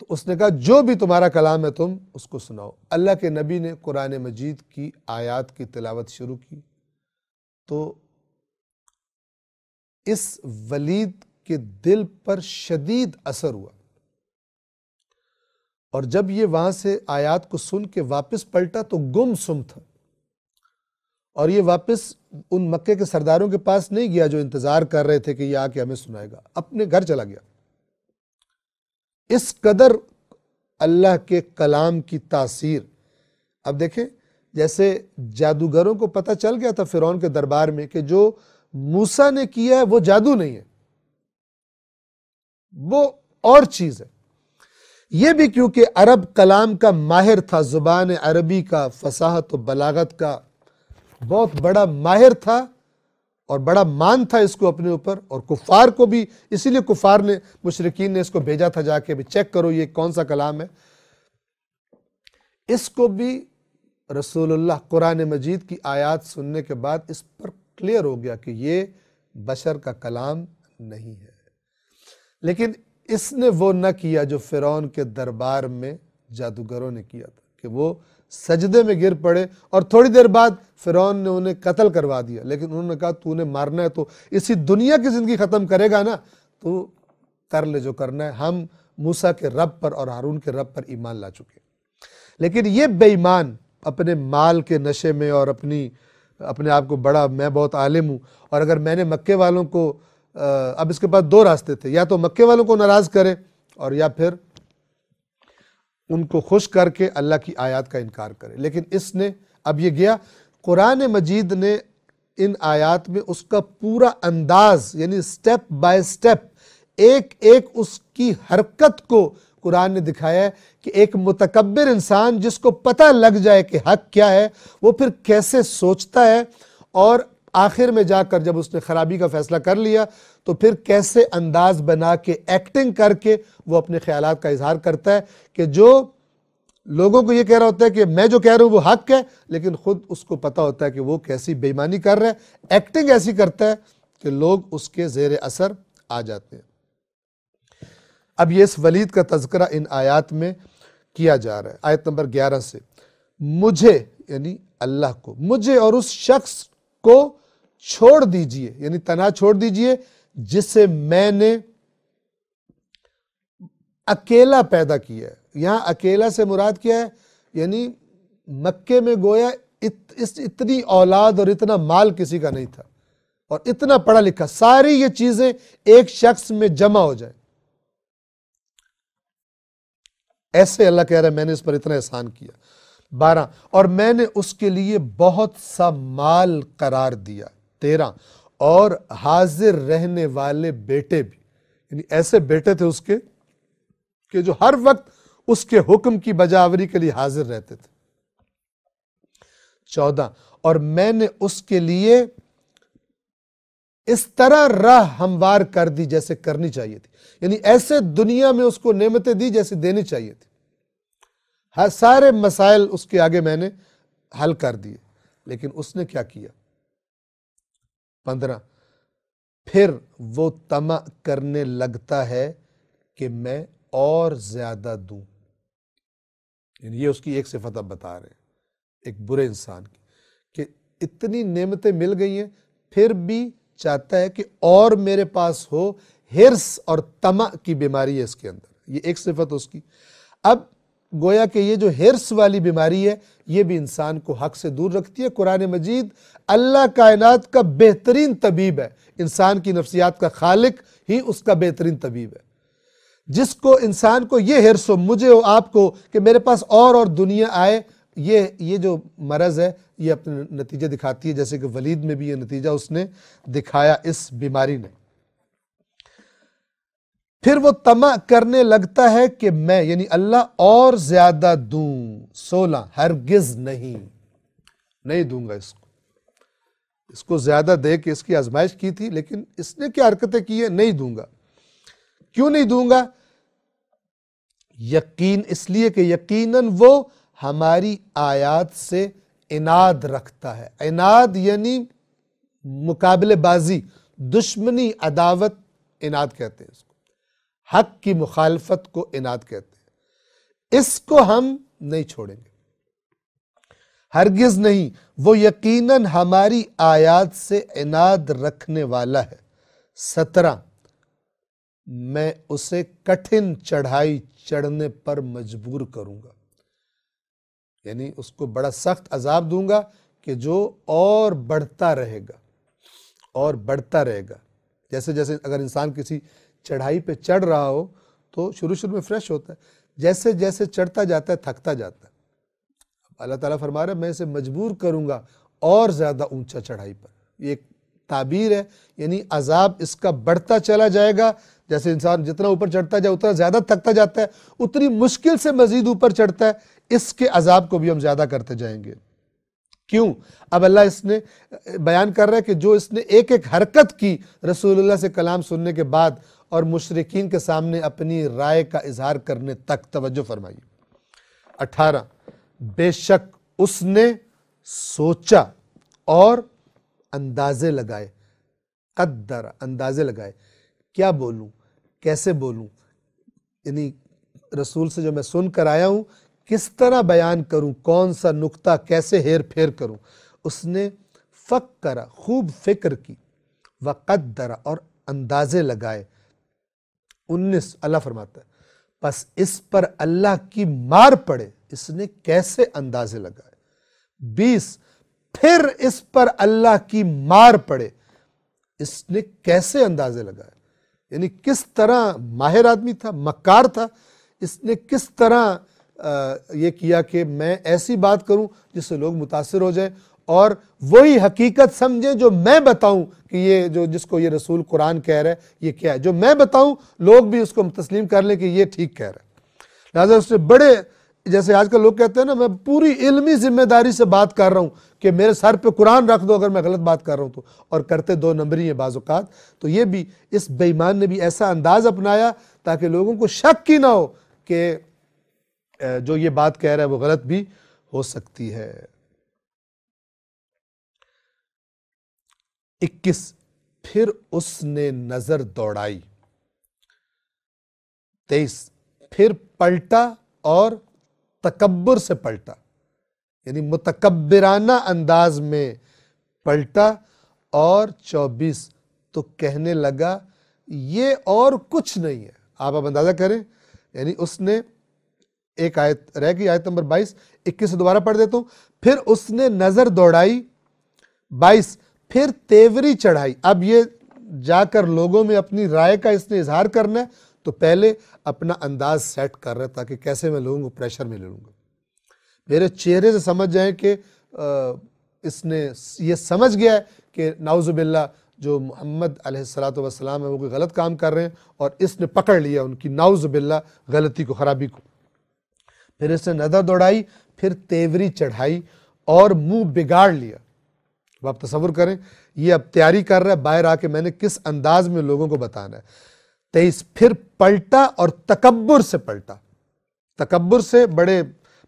تو اس نے کہا جو بھی تمہارا کلام ہے تم اس کو سناؤ۔ اللہ کے نبی نے قرآن مجید کی آیات کی تلاوت شروع کی، تو اس ولید کے دل پر شدید اثر ہوا، اور جب یہ وہاں سے آیات کو سن کے واپس پلٹا تو گم سم تھا، اور یہ واپس ان مکے کے سرداروں کے پاس نہیں گیا جو انتظار کر رہے تھے کہ یہ آ کے ہمیں سنائے گا، اپنے گھر چلا گیا۔ اس قدر اللہ کے کلام کی تاثیر۔ اب دیکھیں، جیسے جادوگروں کو پتہ چل گیا تھا فرعون کے دربار میں کہ جو موسیٰ نے کیا ہے وہ جادو نہیں ہے، وہ اور چیز ہے۔ یہ بھی کیونکہ عرب کلام کا ماہر تھا، زبان عربی کا، فصاحت و بلاغت کا بہت بڑا ماہر تھا، اور بڑا مان تھا اس کو اپنے اوپر، اور کفار کو بھی، اسی لیے کفار نے، مشرکین نے اس کو بھیجا تھا جا کے بھی چیک کرو یہ کون سا کلام ہے۔ اس کو بھی رسول اللہ قرآن مجید کی آیات سننے کے بعد اس پر کلیئر ہو گیا کہ یہ بشر کا کلام نہیں ہے۔ لیکن اس نے وہ نہ کیا جو فرعون کے دربار میں جادوگروں نے کیا تھا، کہ وہ سجدے میں گر پڑے اور تھوڑی دیر بعد فرعون نے انہیں قتل کروا دیا، لیکن انہوں نے کہا تو نے مارنا ہے تو اسی دنیا کی زندگی ختم کرے گا نا، تو کر لے جو کرنا ہے، ہم موسیٰ کے رب پر اور ہارون کے رب پر ایمان لا چکے۔ لیکن یہ بے ایمان اپنے مال کے نشے میں اور اپنے آپ کو بڑا، میں بہت عالم ہوں، اور اگر میں نے مکے والوں کو، اب اس کے پاس دو راستے تھے، یا تو مکے والوں کو ناراض کرے اور یا پھر ان کو خوش کر کے اللہ کی آیات کا انکار کرے۔ لیکن اس نے اب یہ گیا، قرآن مجید نے ان آیات میں اس کا پورا انداز، یعنی سٹیپ بائی سٹیپ، ایک ایک اس کی حرکت کو قرآن نے دکھایا ہے کہ ایک متکبر انسان جس کو پتہ لگ جائے کہ حق کیا ہے، وہ پھر کیسے سوچتا ہے، اور آخر میں جا کر جب اس نے خرابی کا فیصلہ کر لیا تو پھر کیسے انداز بنا کے، ایکٹنگ کر کے وہ اپنے خیالات کا اظہار کرتا ہے، کہ جو لوگوں کو یہ کہہ رہا ہوتا ہے کہ میں جو کہہ رہا ہوں وہ حق ہے، لیکن خود اس کو پتہ ہوتا ہے کہ وہ کیسی بے ایمانی کر رہا ہے، ایکٹنگ ایسی کرتا ہے کہ لوگ اس کے زیر اثر آ جاتے ہیں۔ اب یہ اس ولید کا تذکرہ ان آیات میں کیا جا رہا ہے، آیت نمبر 11 سے، مجھے یعنی اللہ کو، مجھے اور اس شخص کو چھوڑ دیجئے، یعنی تنہا چھوڑ دیجئے جسے میں نے اکیلا پیدا کیا ہے۔ یہاں اکیلا سے مراد کیا ہے؟ یعنی مکے میں گویا اتنی اولاد اور اتنا مال کسی کا نہیں تھا، اور اتنا پڑھا لکھا، ساری یہ چیزیں ایک شخص میں جمع ہو جائیں، ایسے اللہ کہہ رہا ہے میں نے اس پر اتنا احسان کیا۔ 12، اور میں نے اس کے لیے بہت سا مال قرار دیا۔ 13، اور حاضر رہنے والے بیٹے بھی، یعنی ایسے بیٹے تھے اس کے کہ جو ہر وقت اس کے حکم کی بجاوری کے لیے حاضر رہتے تھے۔ 14، اور میں نے اس کے لیے اس طرح راہ ہموار کر دی جیسے کرنی چاہیے تھی، یعنی ایسے دنیا میں اس کو نعمتیں دی جیسے دینی چاہیے تھی، ہر سارے مسائل اس کے آگے میں نے حل کر دیے، لیکن اس نے کیا کیا؟ 15، پھر وہ طمع کرنے لگتا ہے کہ میں اور زیادہ دوں، یعنی یہ اس کی ایک صفت اب بتا رہے ہیں ایک برے انسان کی، کہ اتنی نعمتیں مل گئی ہیں پھر بھی چاہتا ہے کہ اور میرے پاس ہو، ہرس اور طمع کی بیماری ہے اس کے اندر، یہ ایک صفت اس کی۔ اب گویا کہ یہ جو ہرس والی بیماری ہے یہ بھی انسان کو حق سے دور رکھتی ہے۔ قرآن مجید اللہ کائنات کا بہترین طبیب ہے، انسان کی نفسیات کا خالق ہی اس کا بہترین طبیب ہے، جس کو انسان کو یہ ہرس ہو، مجھے ہو، آپ کو، کہ میرے پاس اور دنیا آئے، یہ جو مرض ہے یہ اپنے نتیجے دکھاتی ہے، جیسے کہ ولید میں بھی یہ نتیجہ اس نے دکھایا اس بیماری نے۔ پھر وہ طمع کرنے لگتا ہے کہ میں یعنی اللہ اور زیادہ دوں۔ 16، ہرگز نہیں دوں گا اس کو زیادہ دے کے اس کی آزمائش کی تھی، لیکن اس نے کیا حرکتیں کی ہیں؟ نہیں دوں گا۔ کیوں نہیں دوں گا؟ اس لیے کہ یقیناً وہ ہماری آیات سے عناد رکھتا ہے۔ عناد یعنی مقابلے بازی، دشمنی، عداوت، عناد کہتے ہیں اس کو، حق کی مخالفت کو عناد کہتے ہیں۔ اس کو ہم نہیں چھوڑیں گے، ہرگز نہیں، وہ یقیناً ہماری آیات سے عناد رکھنے والا ہے۔ 17، میں اسے کٹھن چڑھائی چڑھنے پر مجبور کروں گا، یعنی اس کو بڑا سخت عذاب دوں گا کہ جو اور بڑھتا رہے گا۔ جیسے اگر انسان کسی چڑھائی پہ چڑھ رہا ہو تو شروع میں فریش ہوتا ہے، جیسے جیسے چڑھتا جاتا ہے تھکتا جاتا ہے۔ اللہ تعالیٰ فرما رہا ہے میں اسے مجبور کروں گا اور زیادہ اونچا چڑھائی پر، یہ ایک تعبیر ہے، یعنی عذاب اس کا بڑھتا چلا جائے گا، جیسے انسان جتنا اوپر چڑھتا جائے اتنا زیادہ تھکتا جاتا ہے، اتنی مشکل سے مزید اوپر چڑھتا ہے، اس کے عذاب کو بھی ہم زیادہ کرتے جائیں گے۔ کیوں؟ اب اللہ اس نے بیان کر رہا ہے کہ جو اس نے ایک حرکت کی رسول اللہ سے کلام سننے کے بعد اور مشرکین کے سامنے اپنی رائے کا اظہار کرنے تک، توجہ فرمائیے۔ 18، بے شک اس نے سوچا اور اندازے لگائے، قدر، اندازے لگائے، کیا بولوں، کیسے بولوں، یعنی رسول سے جو میں سن کر آیا ہوں کس طرح بیان کروں، کون سا نکتہ کیسے ہیر پھیر کروں۔ اس نے فکر، خوب فکر کی، وقدر، اور اندازے لگائے۔ 19، اللہ فرماتا ہے پس اس پر اللہ کی مار پڑے، اس نے کیسے اندازے لگائے۔ 20، پھر اس پر اللہ کی مار پڑے، اس نے کیسے اندازے لگائے، یعنی کس طرح ماہر آدمی تھا، مکار تھا، اس نے کس طرح یہ کیا کہ میں ایسی بات کروں جس سے لوگ متاثر ہو جائیں اور وہی حقیقت سمجھیں جو میں بتاؤں کہ یہ جس کو یہ رسول قرآن کہہ رہا ہے یہ کیا ہے، جو میں بتاؤں لوگ بھی اس کو تسلیم کر لیں کہ یہ ٹھیک کہہ رہا ہے۔ لہٰذا اس نے بڑے، جیسے آج کل لوگ کہتے ہیں نا میں پوری علمی ذمہ داری سے بات کر رہا ہوں کہ میرے سر پہ قرآن رکھ دو اگر میں غلط بات کر رہا ہوں تو، اور کرتے 2 نمبری ہیں بعض اوقات۔ تو یہ بھی اس بے ایمان نے بھی ایسا انداز اپنایا تاکہ لوگوں کو شک ہی نہ ہو کہ جو یہ بات کہہ رہا ہے وہ غلط بھی ہو سکتی ہے۔ 21 پھر اس نے نظر دوڑائی۔ 23 پھر پلٹا اور تکبر سے پلٹا، یعنی متکبرانہ انداز میں پلٹا۔ اور 24 تو کہنے لگا یہ اور کچھ نہیں ہے۔ آپ اب اندازہ کریں، یعنی اس نے ایک آیت رہ گئی، آیت نمبر 22، 21 سے دوبارہ پڑھ دیتا ہوں۔ پھر اس نے نظر دوڑائی، 22 پھر تیوری چڑھائی۔ اب یہ جا کر لوگوں میں اپنی رائے کا اس نے اظہار کرنا ہے، تو پہلے اپنا انداز سیٹ کر رہا ہے تاکہ کیسے میں لوگوں کو پریشر میں لے لوں گا۔ میرے چہرے سے سمجھ جائیں کہ اس نے یہ سمجھ گیا ہے کہ نعوذ باللہ جو محمد علیہ السلام ہے وہ کوئی غلط کام کر رہے ہیں، اور اس نے پکڑ لیا ان کی نعوذ باللہ غلطی کو، خرابی کو۔ پھر اس نے نظر دوڑائی، پھر تیوری چڑھائی اور منہ بگاڑ لیا۔ اب آپ تصور کریں، یہ اب تیاری کر رہا ہے باہر آ کے میں نے کس انداز میں لوگوں کو بتانا ہے۔ 23 پھر پلٹا اور تکبر سے پلٹا، تکبر سے بڑے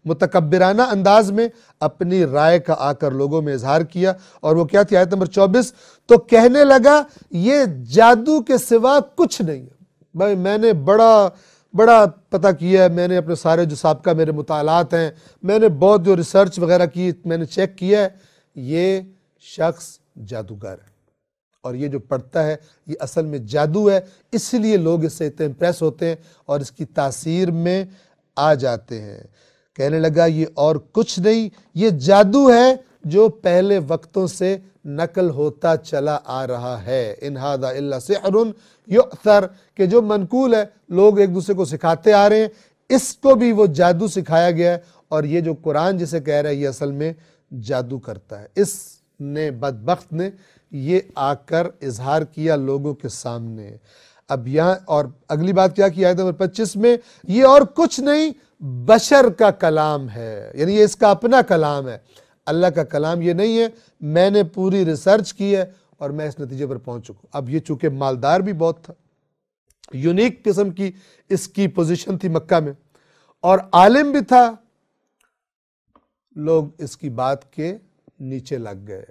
متکبرانہ انداز میں اپنی رائے کا آ کر لوگوں میں اظہار کیا۔ اور وہ کیا تھی؟ آیت نمبر 24 تو کہنے لگا یہ جادو کے سوا کچھ نہیں ہے۔ بھائی میں نے بڑا پتہ کیا ہے، میں نے اپنے سارے جو سابقہ میرے مطالعات ہیں، میں نے بہت جو ریسرچ وغیرہ کی، میں نے چیک کیا ہے، یہ شخص جادوگر ہے، اور یہ جو پڑھتا ہے یہ اصل میں جادو ہے، اس لیے لوگ اس سے اتنے امپریس ہوتے ہیں اور اس کی تاثیر میں آ جاتے ہیں۔ کہنے لگا یہ اور کچھ نہیں، یہ جادو ہے جو پہلے وقتوں سے نقل ہوتا چلا آ رہا ہے۔ ان ھذا الا سحر یؤثر، کہ جو منقول ہے، لوگ ایک دوسرے کو سکھاتے آ رہے ہیں، اس کو بھی وہ جادو سکھایا گیا ہے، اور یہ جو قرآن جسے کہہ رہا ہے یہ اصل میں جادو کرتا ہے۔ اس نے بدبخت نے یہ آ کر اظہار کیا لوگوں کے سامنے۔ اب یہاں اور اگلی بات کیا کی آیت نمبر 25 میں، یہ اور کچھ نہیں بشر کا کلام ہے، یعنی یہ اس کا اپنا کلام ہے، اللہ کا کلام یہ نہیں ہے، میں نے پوری ریسرچ کی ہے اور میں اس نتیجے پر پہنچ چکا ہوں۔ اب یہ چونکہ مالدار بھی بہت تھا، یونیک قسم کی اس کی پوزیشن تھی مکہ میں، اور عالم بھی تھا، لوگ اس کی بات کے نیچے لگ گئے۔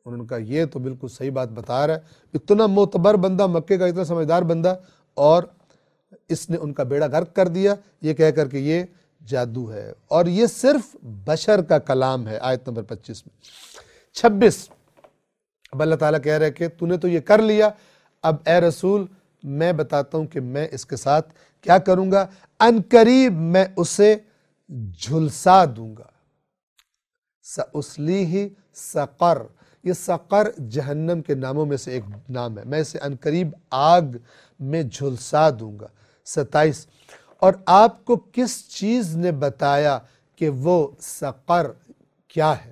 انہوں نے کہا یہ تو بالکل صحیح بات بتا رہا ہے، اتنا معتبر بندہ، مکے کا اتنا سمجھدار بندہ، اور اس نے ان کا بیڑا غرق کر دیا یہ کہہ کر کہ یہ جادو ہے، اور یہ صرف بشر کا کلام ہے۔ آیت نمبر 25 میں 26 اب اللہ تعالیٰ کہہ رہا ہے کہ تو نے تو یہ کر لیا، اب اے رسول میں بتاتا ہوں کہ میں اس کے ساتھ کیا کروں گا، ان قریب میں اسے جھلسا دوں گا۔ سأصلیہ سقر، یہ سقر جہنم کے ناموں میں سے ایک نام ہے، میں اسے ان قریب آگ میں جھلسا دوں گا۔ 27 اور آپ کو کس چیز نے بتایا کہ وہ سقر کیا ہے،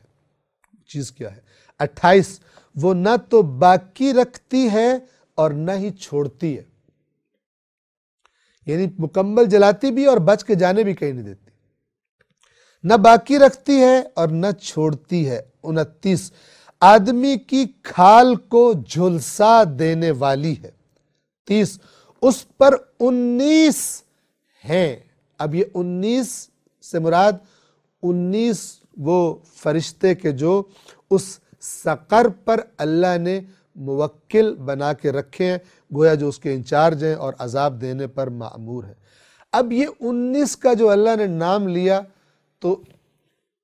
چیز کیا ہے۔ 28 وہ نہ تو باقی رکھتی ہے اور نہ ہی چھوڑتی ہے، یعنی مکمل جلاتی بھی اور بچ کے جانے بھی کہیں نہیں دیتی، نہ باقی رکھتی ہے اور نہ چھوڑتی ہے۔ 29 آدمی کی کھال کو جھلسا دینے والی ہے۔ 30 اس پر 19 ہیں۔ اب یہ 19 سے مراد 19 وہ فرشتے کے جو اس سقر پر اللہ نے موکل بنا کے رکھے ہیں، گویا جو اس کے انچارج ہیں اور عذاب دینے پر مأمور ہیں۔ اب یہ 19 کا جو اللہ نے نام لیا تو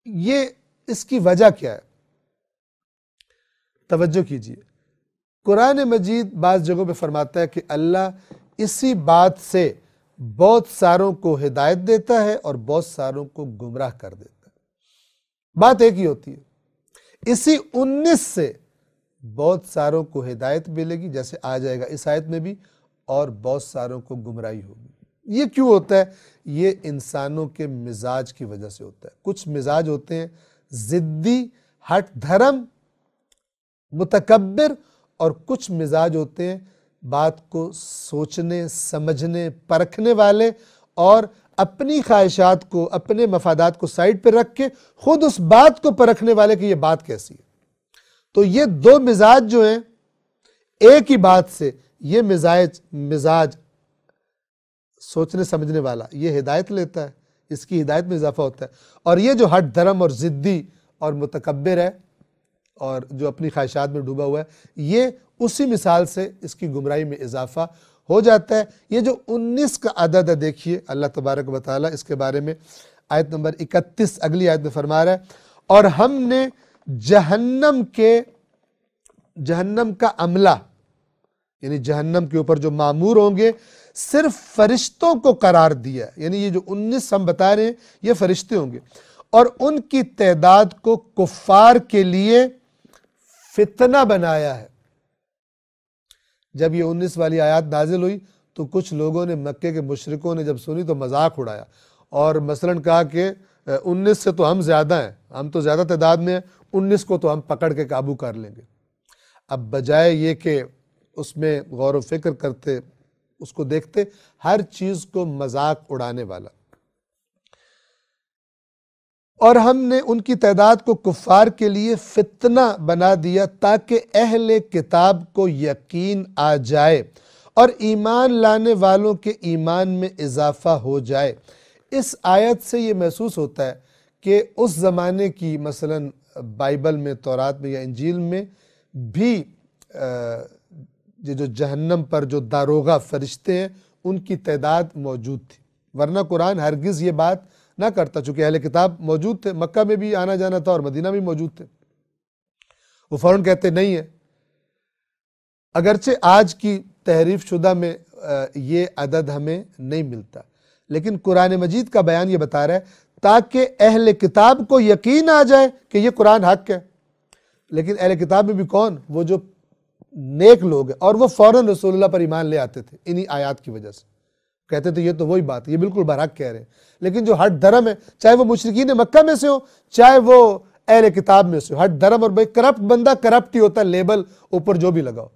یہ اس کی وجہ کیا ہے؟ توجہ کیجئے، قرآن مجید بعض جگہوں پہ فرماتا ہے کہ اللہ اسی بات سے بہت ساروں کو ہدایت دیتا ہے اور بہت ساروں کو گمراہ کر دیتا ہے۔ بات ایک ہی ہوتی ہے، اسی 19 سے بہت ساروں کو ہدایت ملے گی، جیسے آ جائے گا اس آیت میں بھی، اور بہت ساروں کو گمراہی ہوگی۔ یہ کیوں ہوتا ہے؟ یہ انسانوں کے مزاج کی وجہ سے ہوتا ہے۔ کچھ مزاج ہوتے ہیں ضدی، ہٹ دھرم، متکبر، اور کچھ مزاج ہوتے ہیں بات کو سوچنے، سمجھنے، پرکھنے والے، اور اپنی خواہشات کو، اپنے مفادات کو سائڈ پہ رکھ کے خود اس بات کو پرکھنے والے کہ یہ بات کیسی ہے۔ تو یہ دو مزاج جو ہیں ایک ہی بات سے، یہ مزاج سوچنے سمجھنے والا یہ ہدایت لیتا ہے، اس کی ہدایت میں اضافہ ہوتا ہے۔ اور یہ جو ہٹ دھرم اور ضدی اور متکبر ہے اور جو اپنی خواہشات میں ڈوبا ہوا ہے، یہ اسی مثال سے اس کی گمراہی میں اضافہ ہو جاتا ہے۔ یہ جو 19 کا عدد ہے، دیکھیے اللہ تبارک و تعالیٰ اس کے بارے میں آیت نمبر 31 اگلی آیت میں فرما رہا ہے، اور ہم نے جہنم کا عملہ، یعنی جہنم کے اوپر جو معمور ہوں گے، صرف فرشتوں کو قرار دیا ہے۔ یعنی یہ جو 19 ہم بتا رہے ہیں یہ فرشتے ہوں گے، اور ان کی تعداد کو کفار کے لیے فتنہ بنایا ہے۔ جب یہ 19 والی آیات نازل ہوئی تو کچھ لوگوں نے، مکے کے مشرکوں نے جب سنی تو مذاق اڑایا، اور مثلاً کہا کہ 19 سے تو ہم زیادہ ہیں، ہم تو زیادہ تعداد میں ہیں، 19 کو تو ہم پکڑ کے قابو کر لیں گے۔ اب بجائے یہ کہ اس میں غور و فکر کرتے، اس کو دیکھتے ہر چیز کو مذاق اڑانے والا۔ اور ہم نے ان کی تعداد کو کفار کے لیے فتنہ بنا دیا تاکہ اہل کتاب کو یقین آ جائے اور ایمان لانے والوں کے ایمان میں اضافہ ہو جائے۔ اس آیت سے یہ محسوس ہوتا ہے کہ اس زمانے کی مثلاً بائبل میں، تورات میں یا انجیل میں بھی یہ جو جہنم پر جو داروغہ فرشتے ہیں ان کی تعداد موجود تھی، ورنہ قرآن ہرگز یہ بات نہ کرتا، چونکہ اہل کتاب موجود تھے، مکہ میں بھی آنا جانا تھا اور مدینہ بھی موجود تھے، وہ فوراً کہتے نہیں ہے۔ اگرچہ آج کی تحریف شدہ میں یہ عدد ہمیں نہیں ملتا، لیکن قرآن مجید کا بیان یہ بتا رہا ہے تاکہ اہل کتاب کو یقین آ جائے کہ یہ قرآن حق ہے۔ لیکن اہل کتاب میں بھی کون؟ وہ جو نیک لوگ ہیں، اور وہ فوراً رسول اللہ پر ایمان لے آتے تھے انہی آیات کی وجہ سے، کہتے تھے یہ تو وہی بات، یہ بالکل برحق کہہ رہے ہیں۔ لیکن جو ہٹ دھرم ہے، چاہے وہ مشرکین مکہ میں سے ہو، چاہے وہ اہل کتاب میں سے ہو، ہٹ دھرم، اور بھائی کرپٹ بندہ کرپٹ ہی ہوتا ہے، لیبل اوپر جو بھی لگاؤ،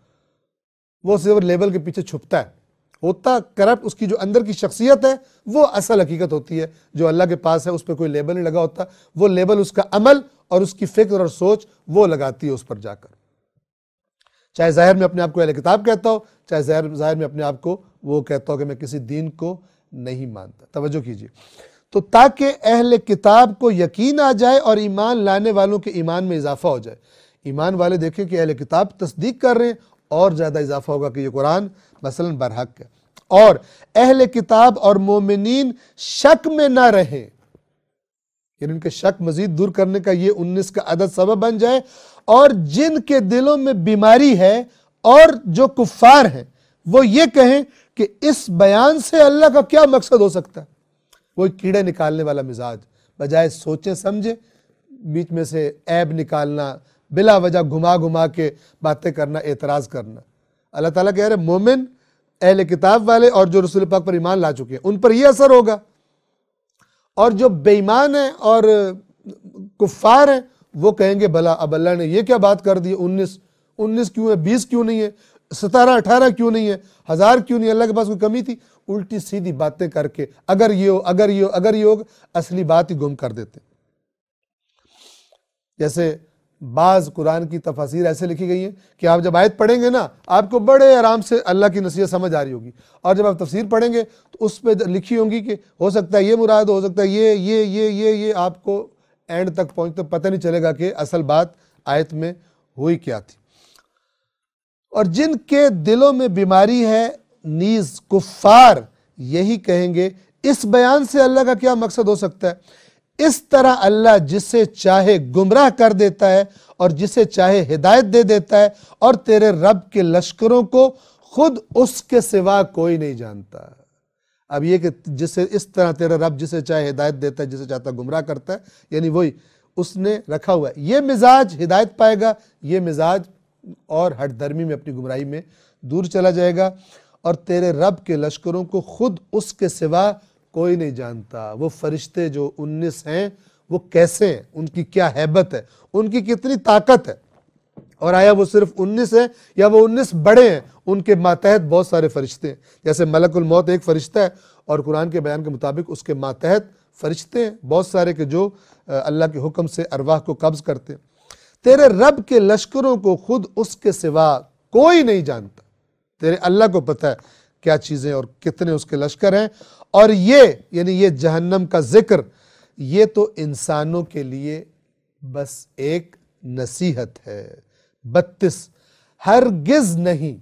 وہ صرف لیبل کے پیچھے چھپتا ہے، ہوتا کرپٹ، اس کی جو اندر کی شخصیت ہے وہ اصل حقیقت ہوتی ہے جو اللہ کے پاس ہے، اس پہ کوئی لیبل نہیں لگا ہوتا، وہ لیبل اس کا عمل اور اس کی فکر اور سوچ وہ لگاتی ہے اس پر جا کر، چاہے ظاہر میں اپنے آپ کو اہل کتاب کہتا ہو، چاہے ظاہر میں اپنے آپ کو وہ کہتا ہو کہ میں کسی دین کو نہیں مانتا۔ توجہ کیجیے، تو تاکہ اہل کتاب کو یقین آ جائے اور ایمان لانے والوں کے ایمان میں اضافہ ہو جائے۔ ایمان والے دیکھیں کہ اہل کتاب تصدیق کر رہے ہیں، اور زیادہ اضافہ ہوگا کہ یہ قرآن مثلاً برحق ہے، اور اہل کتاب اور مومنین شک میں نہ رہیں، یعنی ان کے شک مزید دور کرنے کا یہ 19 کا عدد سبب بن جائے، اور جن کے دلوں میں بیماری ہے اور جو کفار ہیں وہ یہ کہیں کہ اس بیان سے اللہ کا کیا مقصد ہو سکتا ہے۔ وہ کیڑے نکالنے والا مزاج، بجائے سوچیں سمجھیں، بیچ میں سے عیب نکالنا، بلا وجہ گھما کے باتیں کرنا، اعتراض کرنا۔ اللہ تعالیٰ کہہ رہے مومن، اہل کتاب والے اور جو رسول پاک پر ایمان لا چکے ہیں ان پر یہ اثر ہوگا، اور جو بے ایمان ہیں اور کفار ہیں وہ کہیں گے بھلا اب اللہ نے یہ کیا بات کر دی، 19 کیوں ہے، 20 کیوں نہیں ہے، 17 18 کیوں نہیں ہے، 1000 کیوں نہیں ہے، اللہ کے پاس کوئی کمی تھی؟ الٹی سیدھی باتیں کر کے اگر یہ ہو، اگر یہ ہو، اگر یہ ہو، اصلی بات ہی گم کر دیتے۔ جیسے بعض قرآن کی تفاسیر ایسے لکھی گئی ہیں کہ آپ جب آیت پڑھیں گے نا آپ کو بڑے آرام سے اللہ کی نصیحت سمجھ آ رہی ہوگی، اور جب آپ تفسیر پڑھیں گے تو اس پہ لکھی ہوں گی کہ ہو سکتا ہے یہ مراد، ہو سکتا ہے یہ آپ کو اینڈ تک پہنچتے پتہ نہیں چلے گا کہ اصل بات آیت میں ہوئی کیا تھی۔ اور جن کے دلوں میں بیماری ہے نیز کفار یہی کہیں گے اس بیان سے اللہ کا کیا مقصد ہو سکتا ہے۔ اس طرح اللہ جسے چاہے گمراہ کر دیتا ہے اور جسے چاہے ہدایت دے دیتا ہے، اور تیرے رب کے لشکروں کو خود اس کے سوا کوئی نہیں جانتا۔ اب یہ کہ جسے اس طرح تیرا رب جسے چاہے ہدایت دیتا ہے، جسے چاہتا گمراہ کرتا ہے، یعنی وہی اس نے رکھا ہوا ہے، یہ مزاج ہدایت پائے گا، یہ مزاج اور ہٹ درمی میں اپنی گمراہی میں دور چلا جائے گا۔ اور تیرے رب کے لشکروں کو خود اس کے سوا کوئی نہیں جانتا۔ وہ فرشتے جو 19 ہیں وہ کیسے ہیں، ان کی کیا ہیبت ہے، ان کی کتنی طاقت ہے، اور آیا وہ صرف 19 ہیں یا وہ 19 بڑے ہیں، ان کے ماتحت بہت سارے فرشتے ہیں۔ جیسے ملک الموت ایک فرشتہ ہے، اور قرآن کے بیان کے مطابق اس کے ماتحت فرشتے ہیں بہت سارے کہ جو اللہ کے حکم سے ارواح کو قبض کرتے ہیں۔ تیرے رب کے لشکروں کو خود اس کے سوا کوئی نہیں جانتا۔ تیرے اللہ کو پتہ ہے کیا چیزیں اور کتنے اس کے لشکر ہیں۔ اور یہ یعنی یہ جہنم کا ذکر یہ تو انسانوں کے لیے بس ایک نصیحت ہے۔ 32 ہرگز نہیں،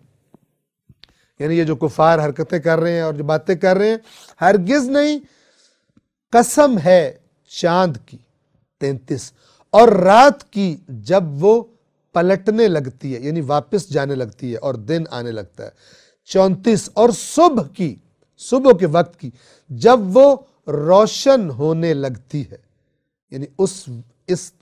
یعنی یہ جو کفار حرکتیں کر رہے ہیں اور جو باتیں کر رہے ہیں، ہرگز نہیں، قسم ہے چاند کی۔ 33 اور رات کی جب وہ پلٹنے لگتی ہے یعنی واپس جانے لگتی ہے اور دن آنے لگتا ہے۔ 34 اور صبح کی، صبح کے وقت کی جب وہ روشن ہونے لگتی ہے، یعنی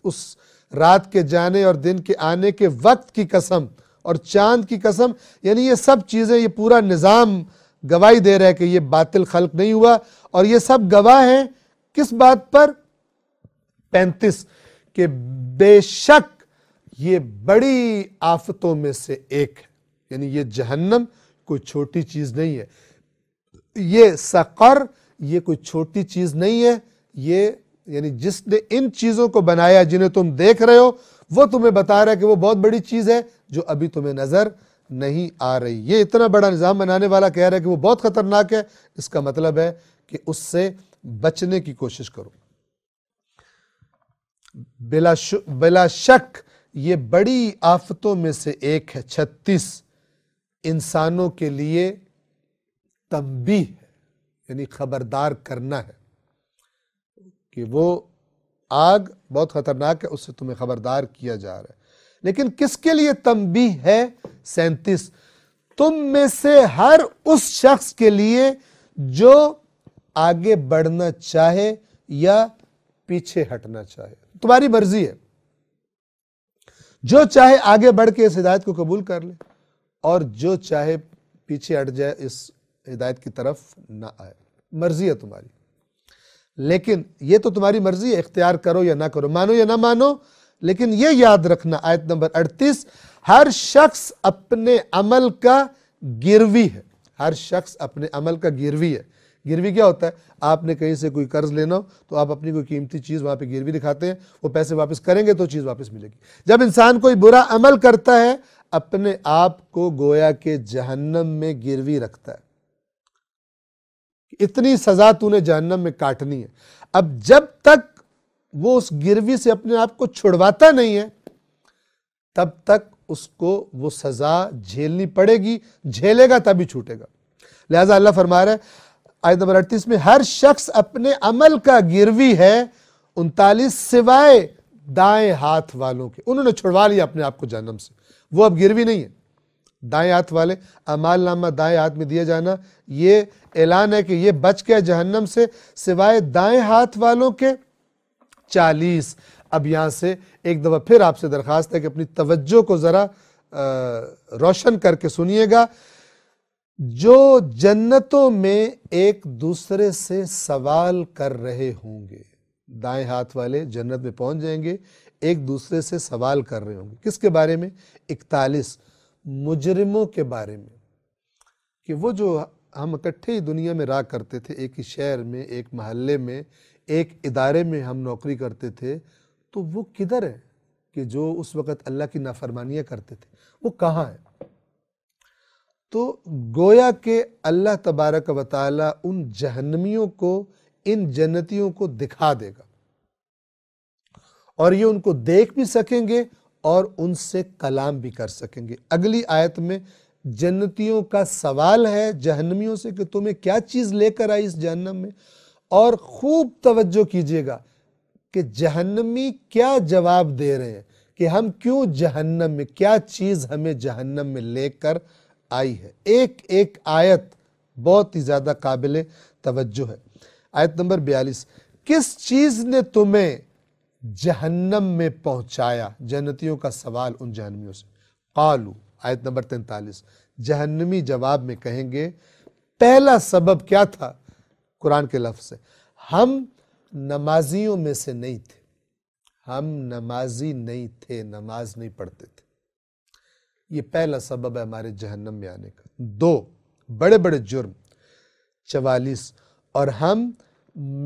اس رات کے جانے اور دن کے آنے کے وقت کی قسم اور چاند کی قسم، یعنی یہ سب چیزیں، یہ پورا نظام گواہی دے رہا ہے کہ یہ باطل خلق نہیں ہوا، اور یہ سب گواہ ہیں کس بات پر؟ 35 کہ بے شک یہ بڑی آفتوں میں سے ایک ہے، یعنی یہ جہنم کوئی چھوٹی چیز نہیں ہے، یہ سقر یہ کوئی چھوٹی چیز نہیں ہے، یہ یعنی جس نے ان چیزوں کو بنایا جنہیں تم دیکھ رہے ہو وہ تمہیں بتا رہا ہے کہ وہ بہت بڑی چیز ہے جو ابھی تمہیں نظر نہیں آ رہی۔ یہ اتنا بڑا نظام بنانے والا کہہ رہا ہے کہ وہ بہت خطرناک ہے، اس کا مطلب ہے کہ اس سے بچنے کی کوشش کرو۔ بلا شک یہ بڑی آفتوں میں سے ایک ہے۔ 36 انسانوں کے لیے تنبیہ ہے، یعنی خبردار کرنا ہے کہ وہ آگ بہت خطرناک ہے، اس سے تمہیں خبردار کیا جا رہا ہے۔ لیکن کس کے لیے تنبیہ ہے؟ 37 تم میں سے ہر اس شخص کے لیے جو آگے بڑھنا چاہے یا پیچھے ہٹنا چاہے، تمہاری مرضی ہے، جو چاہے آگے بڑھ کے اس ہدایت کو قبول کر لے اور جو چاہے پیچھے ہٹ جائے، اس ہدایت کی طرف نہ آئے، مرضی ہے تمہاری۔ لیکن یہ تو تمہاری مرضی ہے، اختیار کرو یا نہ کرو، مانو یا نہ مانو، لیکن یہ یاد رکھنا آیت نمبر 38 ہر شخص اپنے عمل کا گروی ہے، ہر شخص اپنے عمل کا گروی ہے۔ گروی کیا ہوتا ہے؟ آپ نے کہیں سے کوئی قرض لینا ہو تو آپ اپنی کوئی قیمتی چیز وہاں پہ گروی دکھاتے ہیں، وہ پیسے واپس کریں گے تو چیز واپس ملے گی۔ جب انسان کوئی برا عمل کرتا ہے اپنے آپ کو گویا کہ جہنم میں گروی رکھتا ہے، اتنی سزا تو نے جہنم میں کاٹنی ہے۔ اب جب تک وہ اس گروی سے اپنے آپ کو چھڑواتا نہیں ہے تب تک اس کو وہ سزا جھیلنی پڑے گی، جھیلے گا تبھی چھوٹے گا۔ لہٰذا اللہ فرما رہا ہے آیت نمبر 38 میں ہر شخص اپنے عمل کا گروی ہے، 39 سوائے دائیں ہاتھ والوں کے، انہوں نے چھڑوا لیا اپنے آپ کو جہنم سے، وہ اب گروی نہیں ہے۔ دائیں ہاتھ والے، اعمال نامہ دائیں ہاتھ میں دیا جانا، یہ اعلان ہے کہ یہ بچ گیا جہنم سے، سوائے دائیں ہاتھ والوں کے 40۔ اب یہاں سے ایک دفعہ پھر آپ سے درخواست ہے کہ اپنی توجہ کو ذرا روشن کر کے سنیے گا۔ جو جنتوں میں ایک دوسرے سے سوال کر رہے ہوں گے، دائیں ہاتھ والے جنت میں پہنچ جائیں گے، ایک دوسرے سے سوال کر رہے ہوں گے، کس کے بارے میں؟ 41 مجرموں کے بارے میں، کہ وہ جو ہم اکٹھے ہی دنیا میں رہا کرتے تھے، ایک ہی شہر میں، ایک محلے میں، ایک ادارے میں ہم نوکری کرتے تھے، تو وہ کدھر ہے کہ جو اس وقت اللہ کی نافرمانیاں کرتے تھے، وہ کہاں ہے؟ تو گویا کہ اللہ تبارک و تعالی ان جہنمیوں کو ان جنتیوں کو دکھا دے گا، اور یہ ان کو دیکھ بھی سکیں گے اور ان سے کلام بھی کر سکیں گے۔ اگلی آیت میں جنتیوں کا سوال ہے جہنمیوں سے کہ تمہیں کیا چیز لے کر آئی اس جہنم میں، اور خوب توجہ کیجئے گا کہ جہنمی کیا جواب دے رہے ہیں کہ ہم کیوں جہنم میں، کیا چیز ہمیں جہنم میں لے کر آئی ہے۔ ایک ایک آیت بہت ہی زیادہ قابل توجہ ہے۔ آیت نمبر 42 کس چیز نے تمہیں جہنم میں پہنچایا؟ جنتیوں کا سوال ان جہنمیوں سے۔ قالو آیت نمبر 43 جہنمی جواب میں کہیں گے، پہلا سبب کیا تھا؟ قرآن کے لفظ سے، ہم نمازیوں میں سے نہیں تھے، ہم نمازی نہیں تھے، نماز نہیں پڑھتے تھے، یہ پہلا سبب ہے ہمارے جہنم میں آنے کا۔ 2 بڑے بڑے جرم، 44 اور ہم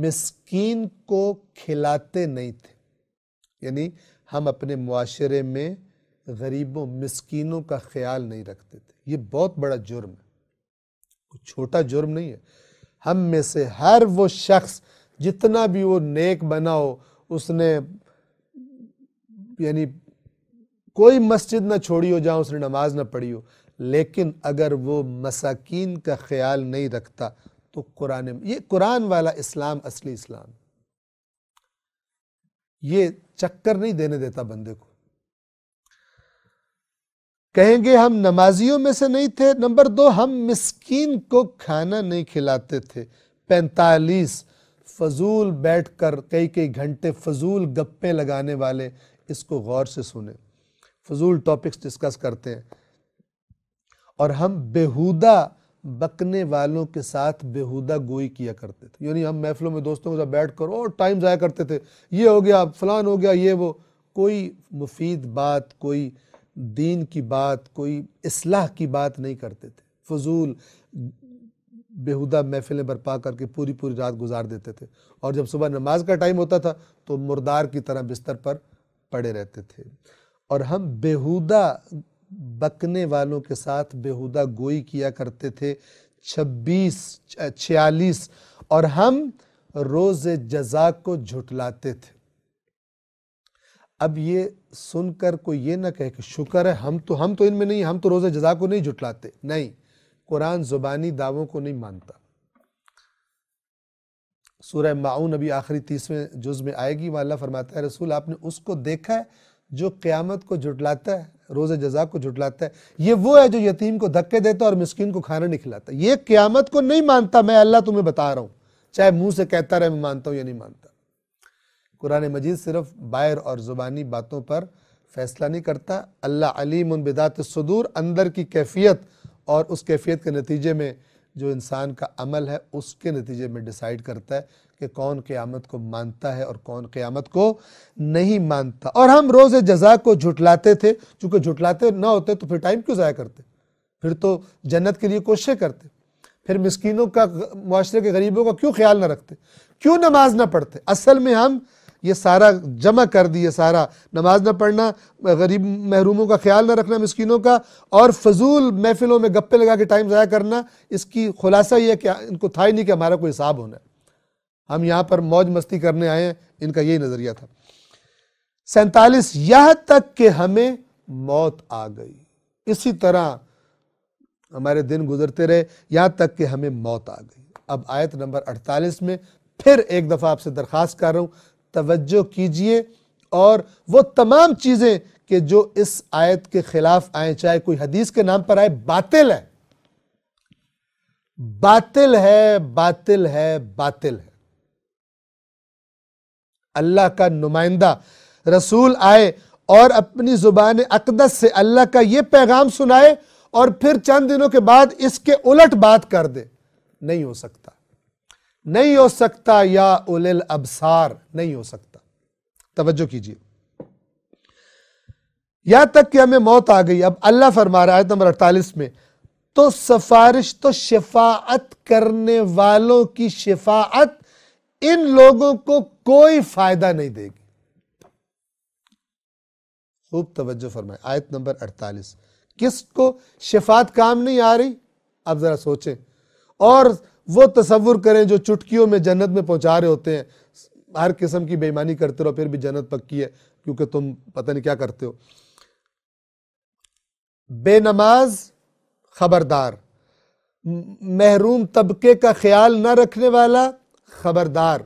مسکین کو کھلاتے نہیں تھے، یعنی ہم اپنے معاشرے میں غریبوں مسکینوں کا خیال نہیں رکھتے تھے، یہ بہت بڑا جرم ہے۔ کوئی چھوٹا جرم نہیں ہے۔ ہم میں سے ہر وہ شخص جتنا بھی وہ نیک بنا ہو، اس نے یعنی کوئی مسجد نہ چھوڑی ہو جہاں اس نے نماز نہ پڑھی ہو، لیکن اگر وہ مساکین کا خیال نہیں رکھتا تو یہ قرآن والا اسلام اصلی اسلام، یہ چکر نہیں دینے دیتا بندے کو۔ کہیں گے ہم نمازیوں میں سے نہیں تھے۔ نمبر 2، ہم مسکین کو کھانا نہیں کھلاتے تھے۔ 45 فضول بیٹھ کر کئی گھنٹے فضول گپیں لگانے والے اس کو غور سے سنیں، فضول ٹاپکس ڈسکس کرتے ہیں، اور ہم بیہودہ بکنے والوں کے ساتھ بیہودہ گوئی کیا کرتے تھے۔ یعنی ہم محفلوں میں دوستوں کے ساتھ بیٹھ کر اور ٹائم ضائع کرتے تھے، یہ ہو گیا فلان ہو گیا، یہ وہ، کوئی مفید بات، کوئی دین کی بات، کوئی اصلاح کی بات نہیں کرتے تھے، فضول بیہودہ محفلیں برپا کر کے پوری رات گزار دیتے تھے، اور جب صبح نماز کا ٹائم ہوتا تھا تو مردار کی طرح بستر پر پڑے رہتے تھے۔ اور ہم بیہودہ بکنے والوں کے ساتھ بیہودہ گوئی کیا کرتے تھے۔ 46 اور ہم روز جزا کو جھٹلاتے تھے۔ اب یہ سن کر کوئی یہ نہ کہے کہ شکر ہے ہم تو ان میں نہیں، ہم تو روز جزا کو نہیں جھٹلاتے۔ نہیں، قرآن زبانی دعووں کو نہیں مانتا۔ سورہ معون ابھی آخری 30ویں جز میں آئے گی، وہاں اللہ فرماتا ہے رسول آپ نے اس کو دیکھا ہے جو قیامت کو جھٹلاتا ہے، روز جزا کو جھٹلاتا ہے؟ یہ وہ ہے جو یتیم کو دھکے دیتا اور مسکین کو کھانا نہیں کھلاتا۔ یہ قیامت کو نہیں مانتا، میں اللہ تمہیں بتا رہا ہوں، چاہے منہ سے کہتا رہے میں مانتا ہوں یا نہیں مانتا۔ قرآن مجید صرف باہر اور زبانی باتوں پر فیصلہ نہیں کرتا، اللہ علیم بذات الصدور، اندر کی کیفیت اور اس کیفیت کے نتیجے میں جو انسان کا عمل ہے اس کے نتیجے میں ڈیسائیڈ کرتا ہے کہ کون قیامت کو مانتا ہے اور کون قیامت کو نہیں مانتا۔ اور ہم روز جزا کو جھٹلاتے تھے، چونکہ جھٹلاتے نہ ہوتے تو پھر ٹائم کیوں ضائع کرتے؟ پھر تو جنت کے لیے کوششیں کرتے، پھر مسکینوں کا، معاشرے کے غریبوں کا کیوں خیال نہ رکھتے، کیوں نماز نہ پڑھتے؟ اصل میں ہم یہ سارا جمع کر دیے، سارا نماز نہ پڑھنا، غریب محروموں کا خیال نہ رکھنا، مسکینوں کا، اور فضول محفلوں میں گپے لگا کے ٹائم ضائع کرنا، اس کی خلاصہ یہ ہے کہ ان کو تھا ہی نہیں کہ ہمارا کوئی حساب ہونا ہے، ہم یہاں پر موج مستی کرنے آئے ہیں، ان کا یہی نظریہ تھا۔ 47 یہاں تک کہ ہمیں موت آ گئی، اسی طرح ہمارے دن گزرتے رہے یہاں تک کہ ہمیں موت آ گئی۔ اب آیت نمبر 48 میں پھر ایک دفعہ آپ سے درخواست کر رہا ہوں، توجہ کیجئے، اور وہ تمام چیزیں کہ جو اس آیت کے خلاف آئیں، چاہے کوئی حدیث کے نام پر آئے، باطل ہے، باطل ہے، باطل ہے، باطل ہے۔ اللہ کا نمائندہ رسول آئے اور اپنی زبان اقدس سے اللہ کا یہ پیغام سنائے اور پھر چند دنوں کے بعد اس کے الٹ بات کر دے، نہیں ہو سکتا، نہیں ہو سکتا، یا اولی الابصار، نہیں ہو سکتا۔ توجہ کیجئے، یہاں تک کہ ہمیں موت آ گئی۔ اب اللہ فرما رہا ہے آیت نمبر 48 میں، تو سفارش، تو شفاعت کرنے والوں کی شفاعت ان لوگوں کو کوئی فائدہ نہیں دے گی۔ خوب توجہ فرمائیں، آیت نمبر 48، کس کو شفاعت کام نہیں آ رہی؟ اب ذرا سوچیں اور وہ تصور کریں جو چٹکیوں میں جنت میں پہنچا رہے ہوتے ہیں، ہر قسم کی بے ایمانی کرتے رہو پھر بھی جنت پکی ہے کیونکہ تم پتہ نہیں کیا کرتے ہو۔ بے نماز خبردار، محروم طبقے کا خیال نہ رکھنے والا خبردار،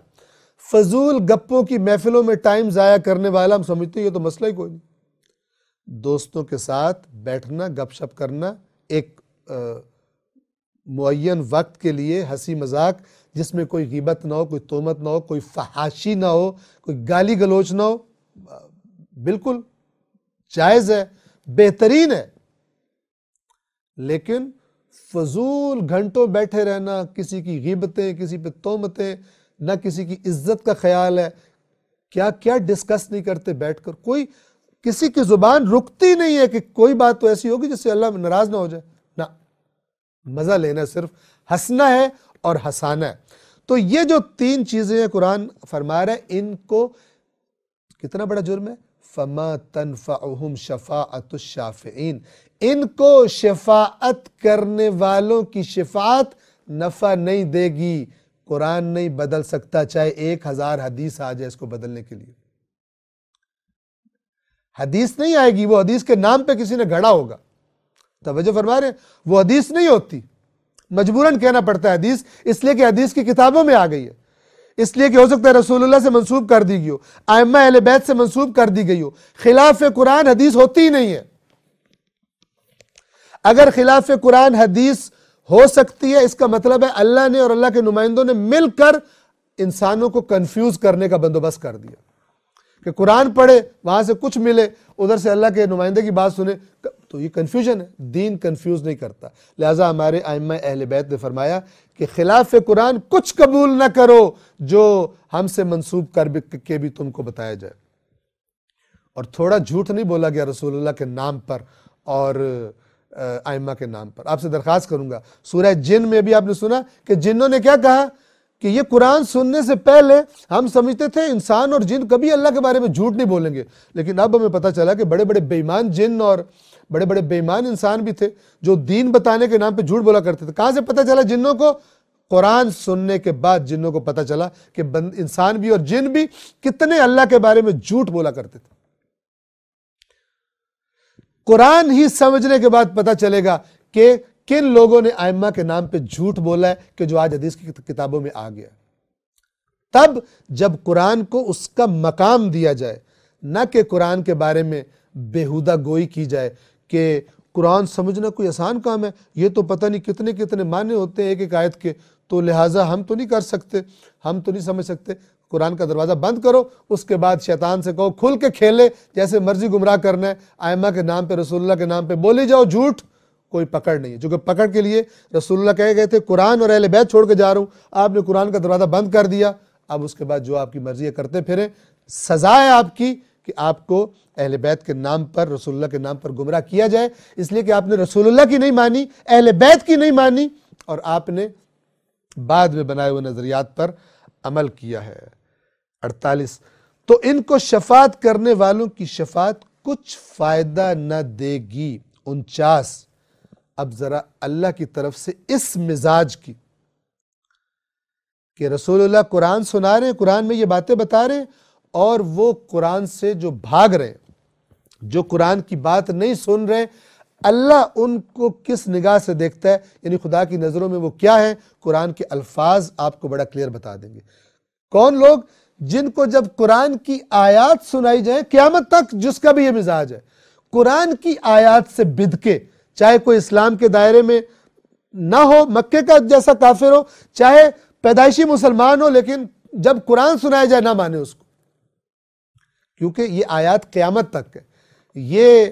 فضول گپوں کی محفلوں میں ٹائم ضائع کرنے والا، ہم سمجھتے ہیں یہ تو مسئلہ ہی کوئی نہیں۔ دوستوں کے ساتھ بیٹھنا، گپ شپ کرنا، ایک معین وقت کے لیے ہنسی مذاق جس میں کوئی غیبت نہ ہو، کوئی تہمت نہ ہو، کوئی فحاشی نہ ہو، کوئی گالی گلوچ نہ ہو، بالکل جائز ہے، بہترین ہے۔ لیکن فضول گھنٹوں بیٹھے رہنا، کسی کی غیبتیں، کسی پہ تہمتیں، نہ کسی کی عزت کا خیال ہے، کیا کیا ڈسکس نہیں کرتے بیٹھ کر، کوئی کسی کی زبان رکتی نہیں ہے کہ کوئی بات تو ایسی ہوگی جس سے اللہ ناراض نہ ہو جائے، نہ، مزہ لینا، صرف ہنسنا ہے اور ہنسانا ہے۔ تو یہ جو 3 چیزیں قرآن فرما رہا ہے، ان کو کتنا بڑا جرم ہے؟ فما تنفعهم شفاعت الشافعین، ان کو شفاعت کرنے والوں کی شفاعت نفع نہیں دے گی۔ قرآن نہیں بدل سکتا چاہے 1000 حدیث آ جائے اس کو بدلنے کے لیے، حدیث نہیں آئے گی، وہ حدیث کے نام پہ کسی نے گھڑا ہوگا۔ توجہ فرما رہے ہیں، وہ حدیث نہیں ہوتی، مجبوراً کہنا پڑتا ہے حدیث، اس لیے کہ حدیث کی کتابوں میں آ گئی ہے، اس لیے کہ ہو سکتا ہے رسول اللہ سے منسوب کر دی گئی ہو، ائمہ اہل بیت سے منسوب کر دی گئی ہو۔ خلاف قرآن حدیث ہوتی ہی نہیں ہے۔ اگر خلاف قرآن حدیث ہو سکتی ہے، اس کا مطلب ہے اللہ نے اور اللہ کے نمائندوں نے مل کر انسانوں کو کنفیوز کرنے کا بندوبست کر دیا کہ قرآن پڑھے، وہاں سے کچھ ملے، ادھر سے اللہ کے نمائندے کی بات سنے، تو یہ کنفیوژن ہے۔ دین کنفیوز نہیں کرتا، لہٰذا ہمارے ائمہ اہل بیت نے فرمایا کہ خلاف قرآن کچھ قبول نہ کرو جو ہم سے منسوب کر کے بھی تم کو بتایا جائے۔ اور تھوڑا جھوٹ نہیں بولا گیا رسول اللہ کے نام پر اور ائمہ کے نام پر۔ آپ سے درخواست کروں گا، سورہ جن میں بھی آپ نے سنا کہ جنوں نے کیا کہا کہ یہ قرآن سننے سے پہلے ہم سمجھتے تھے انسان اور جن کبھی اللہ کے بارے میں جھوٹ نہیں بولیں گے، لیکن اب ہمیں پتہ چلا کہ بڑے بڑے بے ایمان جن اور بڑے بڑے بے ایمان انسان بھی تھے جو دین بتانے کے نام پہ جھوٹ بولا کرتے تھے۔ کہاں سے پتہ چلا جنوں کو؟ قرآن سننے کے بعد جنوں کو پتہ چلا کہ انسان بھی اور جن بھی کتنے اللہ کے بارے میں جھوٹ بولا کرتے تھے۔ قرآن ہی سمجھنے کے بعد پتہ چلے گا کہ کن لوگوں نے ائمہ کے نام پہ جھوٹ بولا ہے کہ جو آج حدیث کی کتابوں میں آ گیا۔ تب جب قرآن کو اس کا مقام دیا جائے، نہ کہ قرآن کے بارے میں بیہودہ گوئی کی جائے کہ قرآن سمجھنا کوئی آسان کام ہے، یہ تو پتہ نہیں کتنے کتنے معنی ہوتے ہیں ایک ایک آیت کے، تو لہٰذا ہم تو نہیں کر سکتے، ہم تو نہیں سمجھ سکتے۔ قرآن کا دروازہ بند کرو، اس کے بعد شیطان سے کہو کھل کے کھیلے، جیسے مرضی گمراہ کرنا ہے، ائمہ کے نام پہ رسول اللہ کے نام پہ بولی جاؤ جھوٹ، کوئی پکڑ نہیں ہے۔ جو کہ پکڑ کے لیے رسول اللہ کہے گئے تھے قرآن اور اہل بیت چھوڑ کے جا رہا ہوں، آپ نے قرآن کا دروازہ بند کر دیا، اب اس کے بعد جو آپ کی مرضی ہے کرتے پھریں۔ سزا ہے آپ کی کہ آپ کو اہل بیت کے نام پر، رسول اللہ کے نام پر گمراہ کیا جائے، اس لیے کہ آپ نے رسول اللہ کی نہیں مانی، اہل بیت کی نہیں مانی، اور آپ نے بعد میں بنائے ہوئے نظریات پر عمل کیا ہے۔ 48 تو ان کو شفاعت کرنے والوں کی شفاعت کچھ فائدہ نہ دے گی۔ 49 اب ذرا اللہ کی طرف سے اس مزاج کی کہ رسول اللہ قرآن سنا رہے ہیں، قرآن میں یہ باتیں بتا رہے ہیں، اور وہ قرآن سے جو بھاگ رہے ہیں، جو قرآن کی بات نہیں سن رہے، اللہ ان کو کس نگاہ سے دیکھتا ہے، یعنی خدا کی نظروں میں وہ کیا ہے، قرآن کے الفاظ آپ کو بڑا کلیئر بتا دیں گے۔ کون لوگ؟ جن کو جب قرآن کی آیات سنائی جائیں، قیامت تک جس کا بھی یہ مزاج ہے، قرآن کی آیات سے بدکے، چاہے کوئی اسلام کے دائرے میں نہ ہو، مکے کا جیسا کافر ہو، چاہے پیدائشی مسلمان ہو، لیکن جب قرآن سنایا جائے نہ مانے اس کو، کیونکہ یہ آیات قیامت تک ہے۔ یہ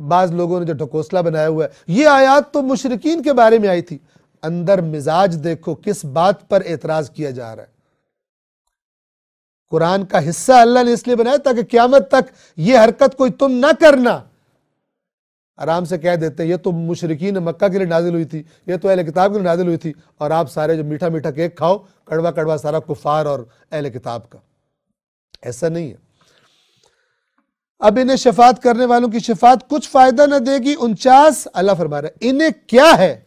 بعض لوگوں نے جو ڈھکوسلا بنایا ہوا ہے، یہ آیات تو مشرکین کے بارے میں آئی تھی، اندر مزاج دیکھو کس بات پر اعتراض کیا جا رہا ہے۔ قرآن کا حصہ اللہ نے اس لیے بنایا تاکہ قیامت تک یہ حرکت کوئی تم نہ کرنا۔ آرام سے کہہ دیتے ہیں یہ تو مشرکین مکہ کے لیے نازل ہوئی تھی، یہ تو اہل کتاب کے لیے نازل ہوئی تھی، اور آپ سارے جو میٹھا میٹھا کیک کھاؤ، کڑوا کڑوا سارا کفار اور اہل کتاب کا۔ ایسا نہیں ہے۔ اب انہیں شفاعت کرنے والوں کی شفاعت کچھ فائدہ نہ دے گی۔ 49 اللہ فرما رہا ہے انہیں کیا ہے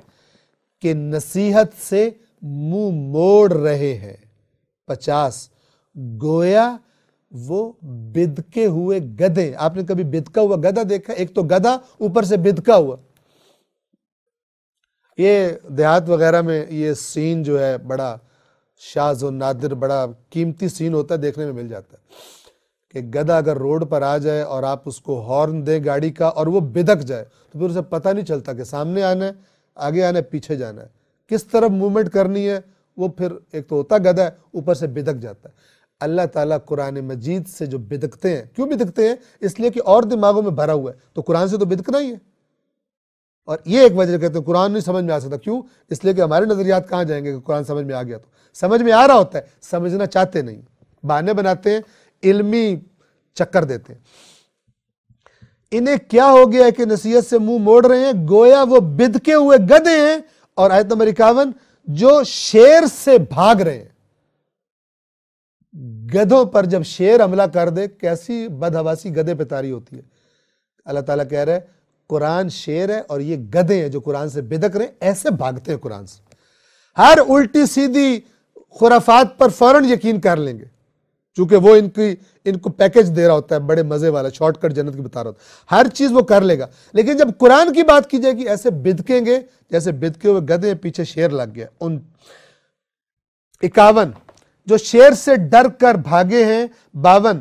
کہ نصیحت سے منہ موڑ رہے ہیں۔ 50 گویا وہ بدکے ہوئے گدھے۔ آپ نے کبھی بدکا ہوا گدھا دیکھا؟ ایک تو گدھا اوپر سے بدکا ہوا۔ یہ دیہات وغیرہ میں یہ سین جو ہے بڑا شاذ و نادر، بڑا قیمتی سین ہوتا ہے، دیکھنے میں مل جاتا ہے کہ گدھا اگر روڈ پر آ جائے اور آپ اس کو ہارن دیں گاڑی کا اور وہ بدک جائے تو پھر اسے پتہ نہیں چلتا کہ سامنے آنا ہے، آگے آنا ہے، پیچھے جانا ہے، کس طرف موومنٹ کرنی ہے۔ وہ پھر ایک تو ہوتا گدھا ہے، اوپر سے بدک جاتا ہے۔ اللہ تعالیٰ قرآن مجید سے جو بدکتے ہیں، کیوں بدکتے ہیں؟ اس لیے کہ اور دماغوں میں بھرا ہوا ہے، تو قرآن سے تو بدکنا ہی ہے۔ اور یہ ایک وجہ کہتے ہیں قرآن نہیں سمجھ میں آ سکتا، کیوں؟ اس لیے کہ ہمارے نظریات کہاں جائیں گے کہ قرآن سمجھ میں آ گیا، تو سمجھ میں آ رہا ہوتا ہے، سمجھنا چاہتے نہیں، بہانے بناتے ہیں، علمی چکر دیتے ہیں۔ انہیں کیا ہو گیا ہے کہ نصیحت سے منہ موڑ رہے ہیں، گویا وہ بدکے ہوئے گدھے ہیں۔ اور آیت نمبر 51 جو شیر سے بھاگ رہے ہیں۔ گدھوں پر جب شیر حملہ کر دے کیسی بدحواسی گدھے پہ طاری ہوتی ہے۔ اللہ تعالیٰ کہہ رہے ہیں قرآن شیر ہے اور یہ گدھے ہیں جو قرآن سے بدک رہے ہیں، ایسے بھاگتے ہیں قرآن سے، ہر الٹی سیدھی خرافات پر فوراً یقین کر لیں گے، چونکہ وہ ان کو پیکج دے رہا ہوتا ہے بڑے مزے والا، شارٹ کٹ جنت کی بتا رہا ہوتا ہے، ہر چیز وہ کر لے گا، لیکن جب قرآن کی بات کی جائے گی ایسے بدکیں گے جیسے بدکے ہوئے گدھے پیچھے شیر لگ گیا۔ 51 جو شیر سے ڈر کر بھاگے ہیں، 52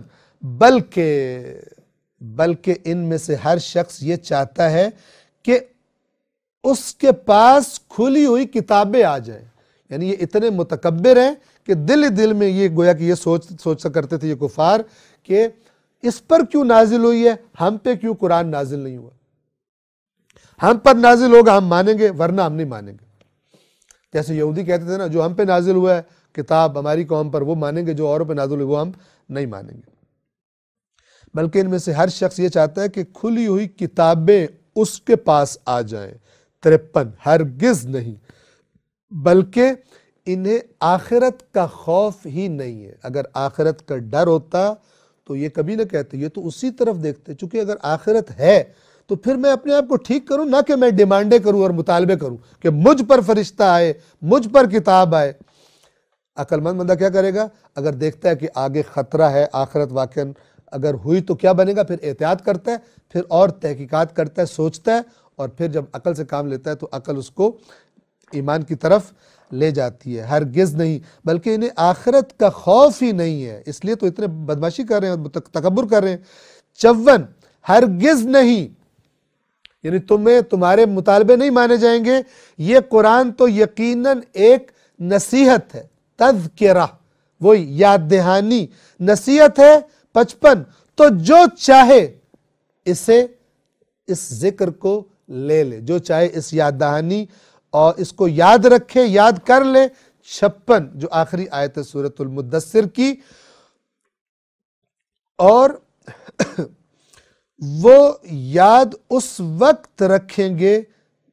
بلکہ ان میں سے ہر شخص یہ چاہتا ہے کہ اس کے پاس کھلی ہوئی کتابیں آ جائیں، یعنی یہ اتنے متکبر ہیں کہ دل میں یہ گویا کہ یہ سوچ کرتے تھے یہ کفار کہ اس پر کیوں نازل ہوئی ہے، ہم پہ کیوں قرآن نازل نہیں ہوا، ہم پر نازل ہوگا ہم مانیں گے ورنہ ہم نہیں مانیں گے۔ جیسے یہودی کہتے تھے نا، جو ہم پہ نازل ہوا ہے کتاب ہماری قوم پر وہ مانیں گے، جو اوروں پہ نازل ہوئی وہ ہم نہیں مانیں گے۔ بلکہ ان میں سے ہر شخص یہ چاہتا ہے کہ کھلی ہوئی کتابیں اس کے پاس آ جائیں۔ 53 ہرگز نہیں، بلکہ انہیں آخرت کا خوف ہی نہیں ہے۔ اگر آخرت کا ڈر ہوتا تو یہ کبھی نہ کہتے، یہ تو اسی طرف دیکھتے، چونکہ اگر آخرت ہے تو پھر میں اپنے آپ کو ٹھیک کروں، نہ کہ میں ڈیمانڈیں کروں اور مطالبے کروں کہ مجھ پر فرشتہ آئے، مجھ پر کتاب آئے۔ عقل مند بندہ کیا کرے گا؟ اگر دیکھتا ہے کہ آگے خطرہ ہے، آخرت واقعاً اگر ہوئی تو کیا بنے گا، پھر احتیاط کرتا ہے، پھر اور تحقیقات کرتا ہے، سوچتا ہے، اور پھر جب عقل سے کام لیتا ہے تو عقل اس کو ایمان کی طرف لے جاتی ہے۔ ہرگز نہیں، بلکہ انہیں آخرت کا خوف ہی نہیں ہے، اس لیے تو اتنے بدماشی کر رہے ہیں، تکبر کر رہے ہیں۔ 54 ہرگز نہیں، یعنی تمہارے مطالبے نہیں مانے جائیں گے، یہ قرآن تو یقیناً ایک نصیحت ہے، تذکرہ، وہی یاد دہانی نصیحت ہے۔ 55 تو جو چاہے اس ذکر کو لے لے، جو چاہے اس یاد دہانی اور اس کو یاد رکھے، یاد کر لے۔ 56 جو آخری آیت ہے سورۃ المدثر کی، اور وہ یاد اس وقت رکھیں گے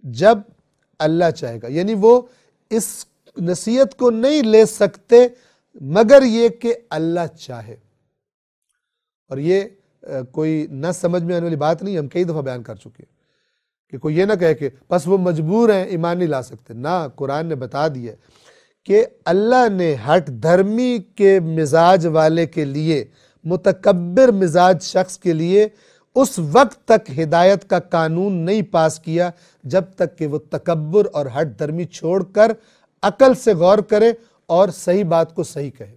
جب اللہ چاہے گا، یعنی وہ اس نصیحت کو نہیں لے سکتے مگر یہ کہ اللہ چاہے۔ اور یہ کوئی نہ سمجھ میں آنے والی بات نہیں، ہم کئی دفعہ بیان کر چکے ہیں کہ کوئی یہ نہ کہے کہ بس وہ مجبور ہیں ایمان نہیں لا سکتے، نہ، قرآن نے بتا دیا کہ اللہ نے ہٹ دھرمی کے مزاج والے کے لیے، متکبر مزاج شخص کے لیے اس وقت تک ہدایت کا قانون نہیں پاس کیا جب تک کہ وہ تکبر اور ہٹ دھرمی چھوڑ کر عقل سے غور کرے اور صحیح بات کو صحیح کہے۔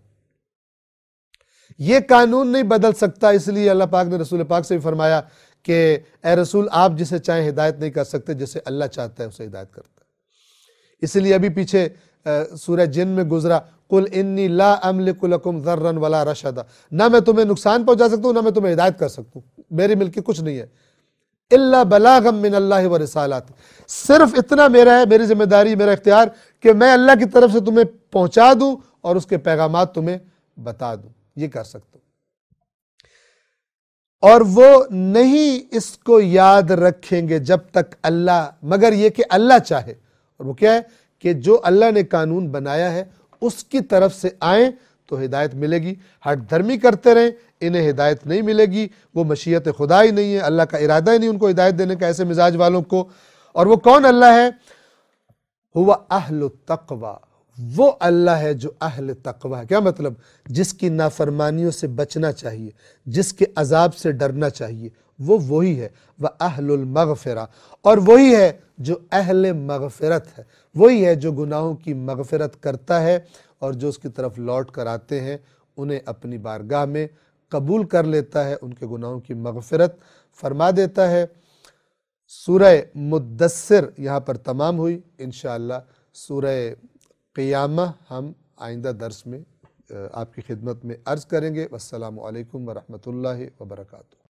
یہ قانون نہیں بدل سکتا، اس لیے اللہ پاک نے رسول پاک سے بھی فرمایا کہ اے رسول آپ جسے چاہیں ہدایت نہیں کر سکتے، جسے اللہ چاہتا ہے اسے ہدایت کرتا ہے۔ اس لیے ابھی پیچھے سورہ جن میں گزرا، قُلْ إِنِّي لَا أَمْلِكُ لَكُمْ ضَرًّا وَلَا رَشَدًا، نہ میں تمہیں نقصان پہنچا سکتا ہوں نہ میں تمہیں ہدایت کر سکتا ہوں، میری ملک کچھ نہیں ہے، إِلَّا بَلَاغًا مِّنَ اللَّهِ وَرِسَالَاتِهِ، صرف اتنا میرا ہے، میری ذمہ داری، میرا اختیار کہ میں اللہ کی طرف سے تمہیں پہنچا دوں اور اس کے پیغامات تمہیں بتا دوں، یہ کر سکتا ہوں۔ اور وہ نہیں اس کو یاد رکھیں گے جب تک اللہ، مگر یہ کہ اللہ چاہے، اور وہ کیا ہے کہ جو اللہ نے قانون بنایا ہے اس کی طرف سے آئیں تو ہدایت ملے گی، ہٹ دھرمی کرتے رہیں انہیں ہدایت نہیں ملے گی، وہ مشیت خدا ہی نہیں ہے، اللہ کا ارادہ ہی نہیں ان کو ہدایت دینے کا ایسے مزاج والوں کو۔ اور وہ کون اللہ ہے؟ ہوا اہل التقوی، وہ اللہ ہے جو اہل تقوی ہے۔ کیا مطلب؟ جس کی نافرمانیوں سے بچنا چاہیے، جس کے عذاب سے ڈرنا چاہیے، وہ وہی ہے۔ وَأَهْلُ الْمَغْفِرَةِ، اور وہی ہے جو اہل مغفرت ہے، وہی ہے جو گناہوں کی مغفرت کرتا ہے اور جو اس کی طرف لوٹ کر آتے ہیں انہیں اپنی بارگاہ میں قبول کر لیتا ہے، ان کے گناہوں کی مغفرت فرما دیتا ہے۔ سورہ مدثر یہاں پر تمام ہوئی، انشاءاللہ سورہ قیامہ ہم آئندہ درس میں آپ کی خدمت میں عرض کریں گے۔ والسلام علیکم ورحمۃ اللہ وبرکاتہ۔